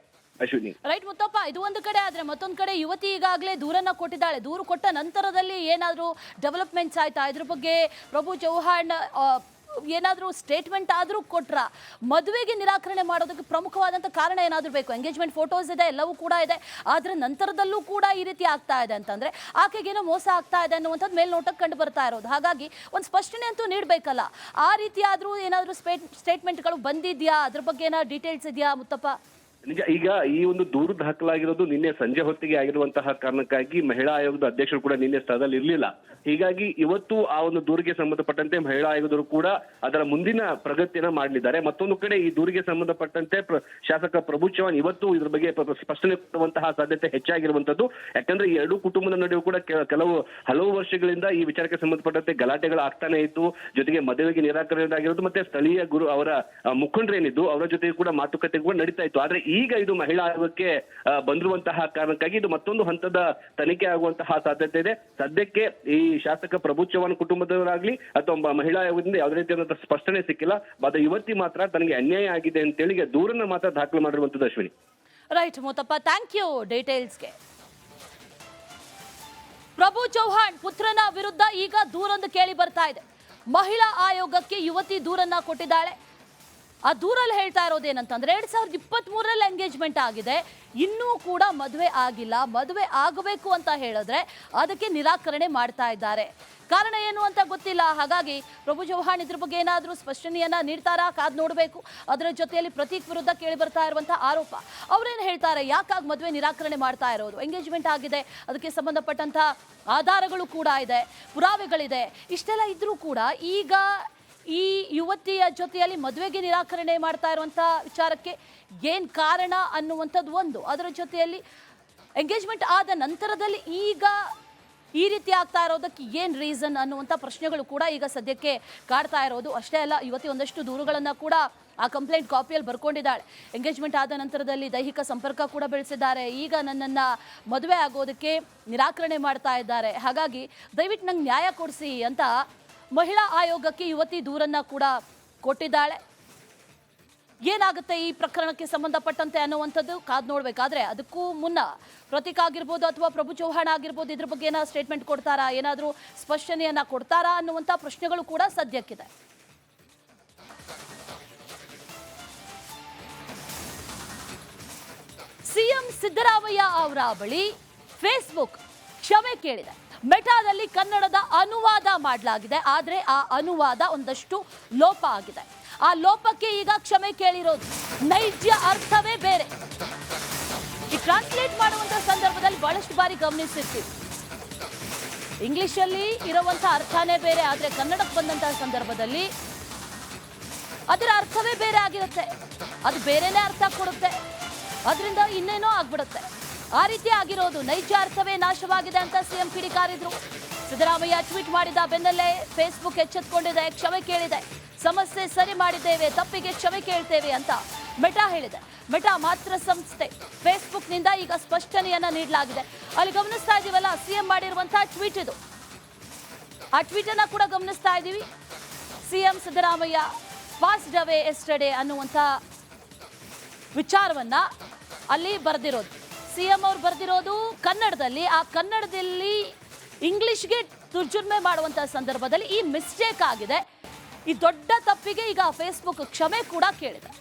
ಅಶ್ವಿನಿ, ರೈಟ್ ಮುತ್ತಪ್ಪ, ಇದು ಒಂದು ಕಡೆ ಆದ್ರೆ ಮತ್ತೊಂದು ಕಡೆ ಯುವತಿ ಈಗಾಗಲೇ ದೂರನ್ನ ಕೊಟ್ಟಿದ್ದಾಳೆ. ದೂರು ಕೊಟ್ಟ ನಂತರದಲ್ಲಿ ಏನಾದರೂ ಡೆವಲಪ್ಮೆಂಟ್ಸ್ ಆಯ್ತಾ? ಇದ್ರ ಬಗ್ಗೆ ಪ್ರಭು ಚವ್ಹಾಣ್ ಏನಾದರೂ ಸ್ಟೇಟ್ಮೆಂಟ್ ಆದರೂ ಕೊಟ್ರ? ಮದುವೆಗೆ ನಿರಾಕರಣೆ ಮಾಡೋದಕ್ಕೆ ಪ್ರಮುಖವಾದಂಥ ಕಾರಣ ಏನಾದರೂ ಬೇಕು? ಎಂಗೇಜ್ಮೆಂಟ್ ಫೋಟೋಸ್ ಇದೆ, ಎಲ್ಲವೂ ಕೂಡ ಇದೆ, ಆದ್ರೆ ನಂತರದಲ್ಲೂ ಕೂಡ ಈ ರೀತಿ ಆಗ್ತಾ ಇದೆ ಅಂತಂದ್ರೆ ಆಕೆಗೇನೋ ಮೋಸ ಆಗ್ತಾ ಇದೆ ಅನ್ನುವಂಥದ್ದು ಮೇಲ್ನೋಟಕ್ಕೆ ಕಂಡು ಬರ್ತಾ ಇರೋದು. ಹಾಗಾಗಿ ಒಂದು ಸ್ಪಷ್ಟನೆ ಅಂತೂ ನೀಡಬೇಕಲ್ಲ. ಆ ರೀತಿ ಆದರೂ ಏನಾದರೂ ಸ್ಟೇಟ್ಮೆಂಟ್ಗಳು ಬಂದಿದ್ಯಾ? ಅದ್ರ ಬಗ್ಗೆ ಏನಾದ್ರು ಡೀಟೇಲ್ಸ್ ಇದೆಯಾ ಮುತ್ತಪ್ಪ? ನಿಜ, ಈಗ ಈ ಒಂದು ದೂರು ದಾಖಲಾಗಿರೋದು ನಿನ್ನೆ ಸಂಜೆ ಹೊತ್ತಿಗೆ ಆಗಿರುವಂತಹ ಕಾರಣಕ್ಕಾಗಿ ಮಹಿಳಾ ಆಯೋಗದ ಅಧ್ಯಕ್ಷರು ಕೂಡ ನಿನ್ನೆ ಸ್ಥಳದಲ್ಲಿ ಇರಲಿಲ್ಲ. ಹೀಗಾಗಿ ಇವತ್ತು ಆ ಒಂದು ದೂರಿಗೆ ಸಂಬಂಧಪಟ್ಟಂತೆ ಮಹಿಳಾ ಆಯೋಗದವರು ಕೂಡ ಅದರ ಮುಂದಿನ ಪ್ರಗತಿಯನ್ನ ಮಾಡಲಿದ್ದಾರೆ. ಮತ್ತೊಂದು ಕಡೆ ಈ ದೂರಿಗೆ ಸಂಬಂಧಪಟ್ಟಂತೆ ಶಾಸಕ ಪ್ರಭು ಚವ್ಹಾಣ್ ಇವತ್ತು ಇದ್ರ ಬಗ್ಗೆ ಸ್ಪಷ್ಟನೆ ಕೊಡುವಂತಹ ಸಾಧ್ಯತೆ ಹೆಚ್ಚಾಗಿರುವಂತದ್ದು. ಯಾಕಂದ್ರೆ ಈ ಎರಡೂ ಕುಟುಂಬದ ನಡುವೆ ಕೂಡ ಹಲವು ವರ್ಷಗಳಿಂದ ಈ ವಿಚಾರಕ್ಕೆ ಸಂಬಂಧಪಟ್ಟಂತೆ ಗಲಾಟೆಗಳು ಆಗ್ತಾನೆ ಇತ್ತು. ಜೊತೆಗೆ ಮದುವೆಗೆ ನಿರಾಕರಣೆ ಆಗಿರೋದು ಮತ್ತೆ ಸ್ಥಳೀಯ ಗುರು ಅವರ ಮುಖಂಡರೇನಿದ್ದು ಅವರ ಜೊತೆಗೆ ಕೂಡ ಮಾತುಕತೆ ಕೂಡ ನಡೀತಾ ಇತ್ತು. ಆದ್ರೆ ಈಗ ಇದು ಮಹಿಳಾ ಆಯೋಗಕ್ಕೆ ಬಂದಿರುವಂತಹ ಕಾರಣಕ್ಕಾಗಿ ಇದು ಮತ್ತೊಂದು ಹಂತದ ತನಿಖೆ ಆಗುವಂತಹ ಸಾಧ್ಯತೆ ಇದೆ. ಸದ್ಯಕ್ಕೆ ಈ ಶಾಸಕ ಪ್ರಭು ಚವ್ಹಾಣ್ ಕುಟುಂಬದವರಾಗ್ಲಿ ಅಥವಾ ಮಹಿಳಾ ಆಯೋಗದಿಂದ ಯಾವುದೇ ರೀತಿಯಾದ ಸ್ಪಷ್ಟನೆ ಸಿಕ್ಕಿಲ್ಲ. ಆದ್ರೆ ಯುವತಿ ಮಾತ್ರ ತನಗೆ ಅನ್ಯಾಯ ಆಗಿದೆ ಅಂತೇಳಿ ದೂರನ್ನ ಮಾತ್ರ ದಾಖಲು ಮಾಡಿರುವಂತದ್ದು. Ashwini, right Muttappa, thank you ಡೀಟೇಲ್ಸ್ಗೆ. ಪ್ರಭು ಚವ್ಹಾಣ್ ಪುತ್ರನ ವಿರುದ್ಧ ಈಗ ದೂರೊಂದು ಕೇಳಿ ಬರ್ತಾ ಇದೆ. ಮಹಿಳಾ ಆಯೋಗಕ್ಕೆ ಯುವತಿ ದೂರನ್ನ ಕೊಟ್ಟಿದ್ದಾಳೆ. ಆ ದೂರಲ್ಲಿ ಹೇಳ್ತಾ ಇರೋದೇನಂತಂದ್ರೆ 2023ರಲ್ಲಿ ಎಂಗೇಜ್ಮೆಂಟ್ ಆಗಿದೆ, ಇನ್ನೂ ಕೂಡ ಮದುವೆ ಆಗಿಲ್ಲ. ಮದುವೆ ಆಗಬೇಕು ಅಂತ ಹೇಳಿದ್ರೆ ಅದಕ್ಕೆ ನಿರಾಕರಣೆ ಮಾಡ್ತಾ ಇದ್ದಾರೆ. ಕಾರಣ ಏನು ಅಂತ ಗೊತ್ತಿಲ್ಲ. ಹಾಗಾಗಿ ಪ್ರಭು ಚವ್ಹಾಣ್ ಇದ್ರ ಬಗ್ಗೆ ಏನಾದರೂ ಸ್ಪಷ್ಟನೆಯನ್ನ ನೀಡ್ತಾರಾ? ಕಾದ್ ನೋಡಬೇಕು. ಅದರ ಜೊತೆಯಲ್ಲಿ ಪ್ರತೀಕ್ ವಿರುದ್ಧ ಕೇಳಿ ಬರ್ತಾ ಇರುವಂತಹ ಆರೋಪ, ಅವ್ರೇನು ಹೇಳ್ತಾರೆ? ಯಾಕಾಗಿ ಮದುವೆ ನಿರಾಕರಣೆ ಮಾಡ್ತಾ ಇರೋದು? ಎಂಗೇಜ್ಮೆಂಟ್ ಆಗಿದೆ, ಅದಕ್ಕೆ ಸಂಬಂಧಪಟ್ಟಂತ ಆಧಾರಗಳು ಕೂಡ ಇದೆ, ಪುರಾವೆಗಳಿದೆ. ಇಷ್ಟೆಲ್ಲ ಇದ್ರೂ ಕೂಡ ಈಗ ಈ ಯುವತಿಯ ಜೊತೆಯಲ್ಲಿ ಮದುವೆಗೆ ನಿರಾಕರಣೆ ಮಾಡ್ತಾ ಇರುವಂಥ ವಿಚಾರಕ್ಕೆ ಏನು ಕಾರಣ ಅನ್ನುವಂಥದ್ದು ಒಂದು. ಅದರ ಜೊತೆಯಲ್ಲಿ ಎಂಗೇಜ್ಮೆಂಟ್ ಆದ ನಂತರದಲ್ಲಿ ಈಗ ಈ ರೀತಿ ಆಗ್ತಾ ಇರೋದಕ್ಕೆ ಏನು ರೀಸನ್ ಅನ್ನುವಂಥ ಪ್ರಶ್ನೆಗಳು ಕೂಡ ಈಗ ಸದ್ಯಕ್ಕೆ ಕಾಡ್ತಾ ಇರೋದು. ಅಷ್ಟೇ ಅಲ್ಲ, ಯುವತಿ ಒಂದಷ್ಟು ದೂರುಗಳನ್ನು ಕೂಡ ಆ ಕಂಪ್ಲೇಂಟ್ ಕಾಪಿಯಲ್ಲಿ ಬರ್ಕೊಂಡಿದ್ದಾಳೆ. ಎಂಗೇಜ್ಮೆಂಟ್ ಆದ ನಂತರದಲ್ಲಿ ದೈಹಿಕ ಸಂಪರ್ಕ ಕೂಡ ಬೆಳೆಸಿದ್ದಾರೆ. ಈಗ ನನ್ನನ್ನು ಮದುವೆ ಆಗೋದಕ್ಕೆ ನಿರಾಕರಣೆ ಮಾಡ್ತಾ ಇದ್ದಾರೆ. ಹಾಗಾಗಿ ದಯವಿಟ್ಟು ನಂಗೆ ನ್ಯಾಯ ಕೊಡಿಸಿ ಅಂತ ಮಹಿಳಾ ಆಯೋಗಕ್ಕೆ ಯುವತಿ ದೂರನ್ನ ಕೂಡ ಕೊಟ್ಟಿದ್ದಾಳೆ. ಏನಾಗುತ್ತೆ ಈ ಪ್ರಕರಣಕ್ಕೆ ಸಂಬಂಧಪಟ್ಟಂತೆ ಅನ್ನುವಂಥದ್ದು ಕಾದ್ ನೋಡ್ಬೇಕಾದ್ರೆ ಅದಕ್ಕೂ ಮುನ್ನ ಪ್ರತೀಕ್ ಆಗಿರ್ಬೋದು ಅಥವಾ ಪ್ರಭು ಚವ್ಹಾಣ್ ಆಗಿರ್ಬೋದು ಇದ್ರ ಬಗ್ಗೆ ಏನಾದ್ರು ಸ್ಟೇಟ್ಮೆಂಟ್ ಕೊಡ್ತಾರಾ, ಏನಾದರೂ ಸ್ಪಷ್ಟನೆಯನ್ನ ಕೊಡ್ತಾರಾ ಅನ್ನುವಂಥ ಪ್ರಶ್ನೆಗಳು ಕೂಡ ಸದ್ಯಕ್ಕಿದೆ. ಸಿಎಂ ಸಿದ್ದರಾಮಯ್ಯ ಅವರ ಬಳಿ ಫೇಸ್ಬುಕ್ ಕ್ಷಮೆ ಕೇಳಿದೆ. ಮೆಟಾದಲ್ಲಿ ಕನ್ನಡದ ಅನುವಾದ ಮಾಡಲಾಗಿದೆ, ಆದರೆ ಆ ಅನುವಾದ ಒಂದಷ್ಟು ಲೋಪ ಆಗಿದೆ. ಆ ಲೋಪಕ್ಕೆ ಈಗ ಕ್ಷಮೆ ಕೇಳಿರೋದು. ನೈಜ ಅರ್ಥವೇ ಬೇರೆ. ಈ ಟ್ರಾನ್ಸ್ಲೇಟ್ ಮಾಡುವಂತ ಸಂದರ್ಭದಲ್ಲಿ ಬಹಳಷ್ಟು ಬಾರಿ ಗಮನಿಸಿರ್ತೀವಿ, ಇಂಗ್ಲಿಷಲ್ಲಿ ಇರುವಂತ ಅರ್ಥನೇ ಬೇರೆ, ಆದರೆ ಕನ್ನಡಕ್ಕೆ ಬಂದಂತಹ ಸಂದರ್ಭದಲ್ಲಿ ಅದರ ಅರ್ಥವೇ ಬೇರೆ ಆಗಿರುತ್ತೆ. ಅದು ಬೇರೆನೇ ಅರ್ಥ ಕೊಡುತ್ತೆ, ಅದರಿಂದ ಇನ್ನೇನೋ ಆಗ್ಬಿಡುತ್ತೆ. ಆ ರೀತಿ ಆಗಿರೋದು. ನೈಜ ಅರ್ಥವೇ ನಾಶವಾಗಿದೆ ಅಂತ ಸಿಎಂ ಕಿಡಿಕಾರಿದ್ರು. ಸಿದ್ದರಾಮಯ್ಯ ಟ್ವೀಟ್ ಮಾಡಿದ ಬೆನ್ನಲ್ಲೇ ಫೇಸ್ಬುಕ್ ಎಚ್ಚೆತ್ತುಕೊಂಡಿದೆ, ಕ್ಷಮೆ ಕೇಳಿದೆ. ಸಮಸ್ಯೆ ಸರಿ ಮಾಡಿದ್ದೇವೆ, ತಪ್ಪಿಗೆ ಕ್ಷಮೆ ಕೇಳ್ತೇವೆ ಅಂತ ಮೆಟಾ ಹೇಳಿದೆ. ಮೆಟಾ ಮಾತ್ರ ಸಂಸ್ಥೆ. ಫೇಸ್ಬುಕ್ನಿಂದ ಈಗ ಸ್ಪಷ್ಟನೆಯನ್ನ ನೀಡಲಾಗಿದೆ. ಅಲ್ಲಿ ಗಮನಿಸ್ತಾ ಇದೀವಲ್ಲ, ಸಿಎಂ ಮಾಡಿರುವಂತಹ ಟ್ವೀಟ್ ಇದು. ಆ ಟ್ವೀಟ್ ಅನ್ನ ಕೂಡ ಗಮನಿಸ್ತಾ ಇದ್ದೀವಿ. ಸಿಎಂ ಸಿದ್ದರಾಮಯ್ಯ ಪಾಸ್ಡ್ ಅವೇ ಎಸ್ಟರ್ಡೇ ಅನ್ನುವಂಥ ವಿಚಾರವನ್ನ ಅಲ್ಲಿ ಬರೆದಿರೋದು. ಸಿಎಂ ಅವ್ರು ಬರೆದಿರೋದು ಕನ್ನಡದಲ್ಲಿ, ಆ ಕನ್ನಡದಲ್ಲಿ ಇಂಗ್ಲಿಷ್ಗೆ ತರ್ಜುಮೆ ಮಾಡುವಂಥ ಸಂದರ್ಭದಲ್ಲಿ ಈ ಮಿಸ್ಟೇಕ್ ಆಗಿದೆ. ಈ ದೊಡ್ಡ ತಪ್ಪಿಗೆ ಈಗ ಫೇಸ್ಬುಕ್ ಕ್ಷಮೆ ಕೂಡ ಕೇಳಿದೆ.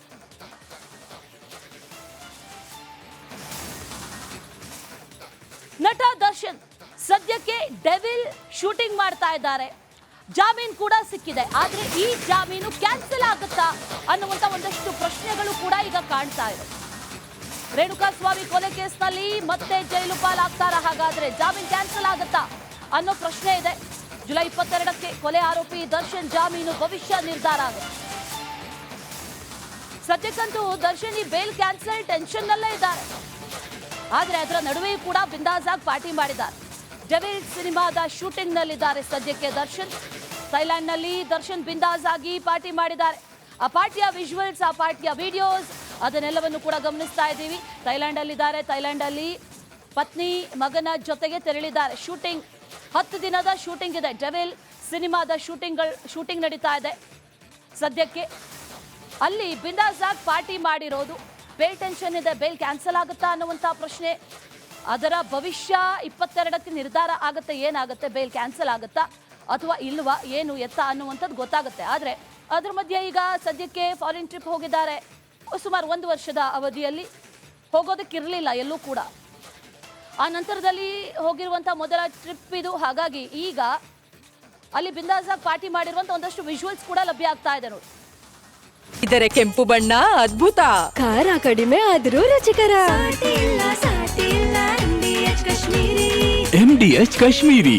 ನಟ ದರ್ಶನ್ ಸದ್ಯಕ್ಕೆ ಡೆವಿಲ್ ಶೂಟಿಂಗ್ ಮಾಡ್ತಾ ಇದ್ದಾರೆ. ಜಾಮೀನು ಕೂಡ ಸಿಕ್ಕಿದೆ. ಆದ್ರೆ ಈ ಜಾಮೀನು ಕ್ಯಾನ್ಸಲ್ ಆಗುತ್ತಾ ಅನ್ನುವಂತ ಒಂದಷ್ಟು ಪ್ರಶ್ನೆಗಳು ಕೂಡ ಈಗ ಕಾಣ್ತಾ ಇದೆ. ರೇಣುಕಾಸ್ವಾಮಿ ಕೊಲೆ ಕೇಸ್ನಲ್ಲಿ ಮತ್ತೆ ಜೈಲು ಪಾಲಾಗ್ತಾರ? ಹಾಗಾದ್ರೆ ಜಾಮೀನು ಕ್ಯಾನ್ಸಲ್ ಆಗುತ್ತಾ ಅನ್ನೋ ಪ್ರಶ್ನೆ ಇದೆ. ಜುಲೈ 22ಕ್ಕೆ ಕೊಲೆ ಆರೋಪಿ ದರ್ಶನ್ ಜಾಮೀನು ಭವಿಷ್ಯ ನಿರ್ಧಾರ ಆಗುತ್ತೆ. ಸದ್ಯಕ್ಕಂತೂ ದರ್ಶನ್ ಈ ಬೇಲ್ ಕ್ಯಾನ್ಸಲ್ ಟೆನ್ಷನ್ ನಲ್ಲೇ ಇದ್ದಾರೆ. ಆದ್ರೆ ಅದರ ನಡುವೆಯೂ ಕೂಡ ಬಿಂದಾಸ್ ಆಗಿ ಪಾರ್ಟಿ ಮಾಡಿದ್ದಾರೆ. ಡೆವಿಲ್ ಸಿನಿಮಾದ ಶೂಟಿಂಗ್ ನಲ್ಲಿದ್ದಾರೆ ಸದ್ಯಕ್ಕೆ ದರ್ಶನ್. ಥೈಲ್ಯಾಂಡ್ ನಲ್ಲಿ ದರ್ಶನ್ ಬಿಂದಾಸ್ ಆಗಿ ಪಾರ್ಟಿ ಮಾಡಿದ್ದಾರೆ. ಆ ಪಾರ್ಟಿಯ ವಿಜುವಲ್ಸ್, ಆ ಪಾರ್ಟಿಯ ವಿಡಿಯೋಸ್, ಅದನ್ನೆಲ್ಲವನ್ನು ಕೂಡ ಗಮನಿಸ್ತಾ ಇದ್ದೀವಿ. ಥೈಲ್ಯಾಂಡ್ ಅಲ್ಲಿದ್ದಾರೆ. ಥೈಲ್ಯಾಂಡ್ ಅಲ್ಲಿ ಪತ್ನಿ ಮಗನ ಜೊತೆಗೆ ತೆರಳಿದ್ದಾರೆ. ಶೂಟಿಂಗ್ 10 ದಿನದ ಶೂಟಿಂಗ್ ಇದೆ. ಡೆವಿಲ್ ಸಿನಿಮಾದ ಶೂಟಿಂಗ್ ನಡೀತಾ ಇದೆ ಸದ್ಯಕ್ಕೆ. ಅಲ್ಲಿ ಬಿಂದಾಸ್ ಆಗಿ ಪಾರ್ಟಿ ಮಾಡಿರೋದು. ಬೇಲ್ ಟೆನ್ಷನ್ ಇದೆ. ಬೇಲ್ ಕ್ಯಾನ್ಸಲ್ ಆಗುತ್ತಾ ಅನ್ನುವಂಥ ಪ್ರಶ್ನೆ. ಅದರ ಭವಿಷ್ಯ 22ಕ್ಕೆ ನಿರ್ಧಾರ ಆಗುತ್ತೆ. ಏನಾಗುತ್ತೆ, ಬೇಲ್ ಕ್ಯಾನ್ಸಲ್ ಆಗುತ್ತಾ ಅಥವಾ ಇಲ್ವಾ, ಏನು ಎತ್ತ ಅನ್ನುವಂಥದ್ದು ಗೊತ್ತಾಗುತ್ತೆ. ಆದರೆ ಅದ್ರ ಮಧ್ಯೆ ಈಗ ಸದ್ಯಕ್ಕೆ ಫಾರಿನ್ ಟ್ರಿಪ್ ಹೋಗಿದ್ದಾರೆ. ಸುಮಾರು 1 ವರ್ಷದ ಅವಧಿಯಲ್ಲಿ ಹೋಗೋದಕ್ಕಿರಲಿಲ್ಲ ಎಲ್ಲೂ ಕೂಡ. ಆ ನಂತರದಲ್ಲಿ ಹೋಗಿರುವಂಥ ಮೊದಲ ಟ್ರಿಪ್ ಇದು. ಹಾಗಾಗಿ ಈಗ ಅಲ್ಲಿ ಬಿಂದಾಸಾಗಿ ಪಾರ್ಟಿ ಮಾಡಿರುವಂಥ ಒಂದಷ್ಟು ವಿಜುವಲ್ಸ್ ಕೂಡ ಲಭ್ಯ ಆಗ್ತಾ ಇದೆ ನೋಡಿ. ಇದರ ಕೆಂಪು ಬಣ್ಣ ಅದ್ಭುತ, ಖಾರ ಕಡಿಮೆ ಆದರೂ ರುಚಿಕರ. MDH ಕಾಶ್ಮೀರಿ.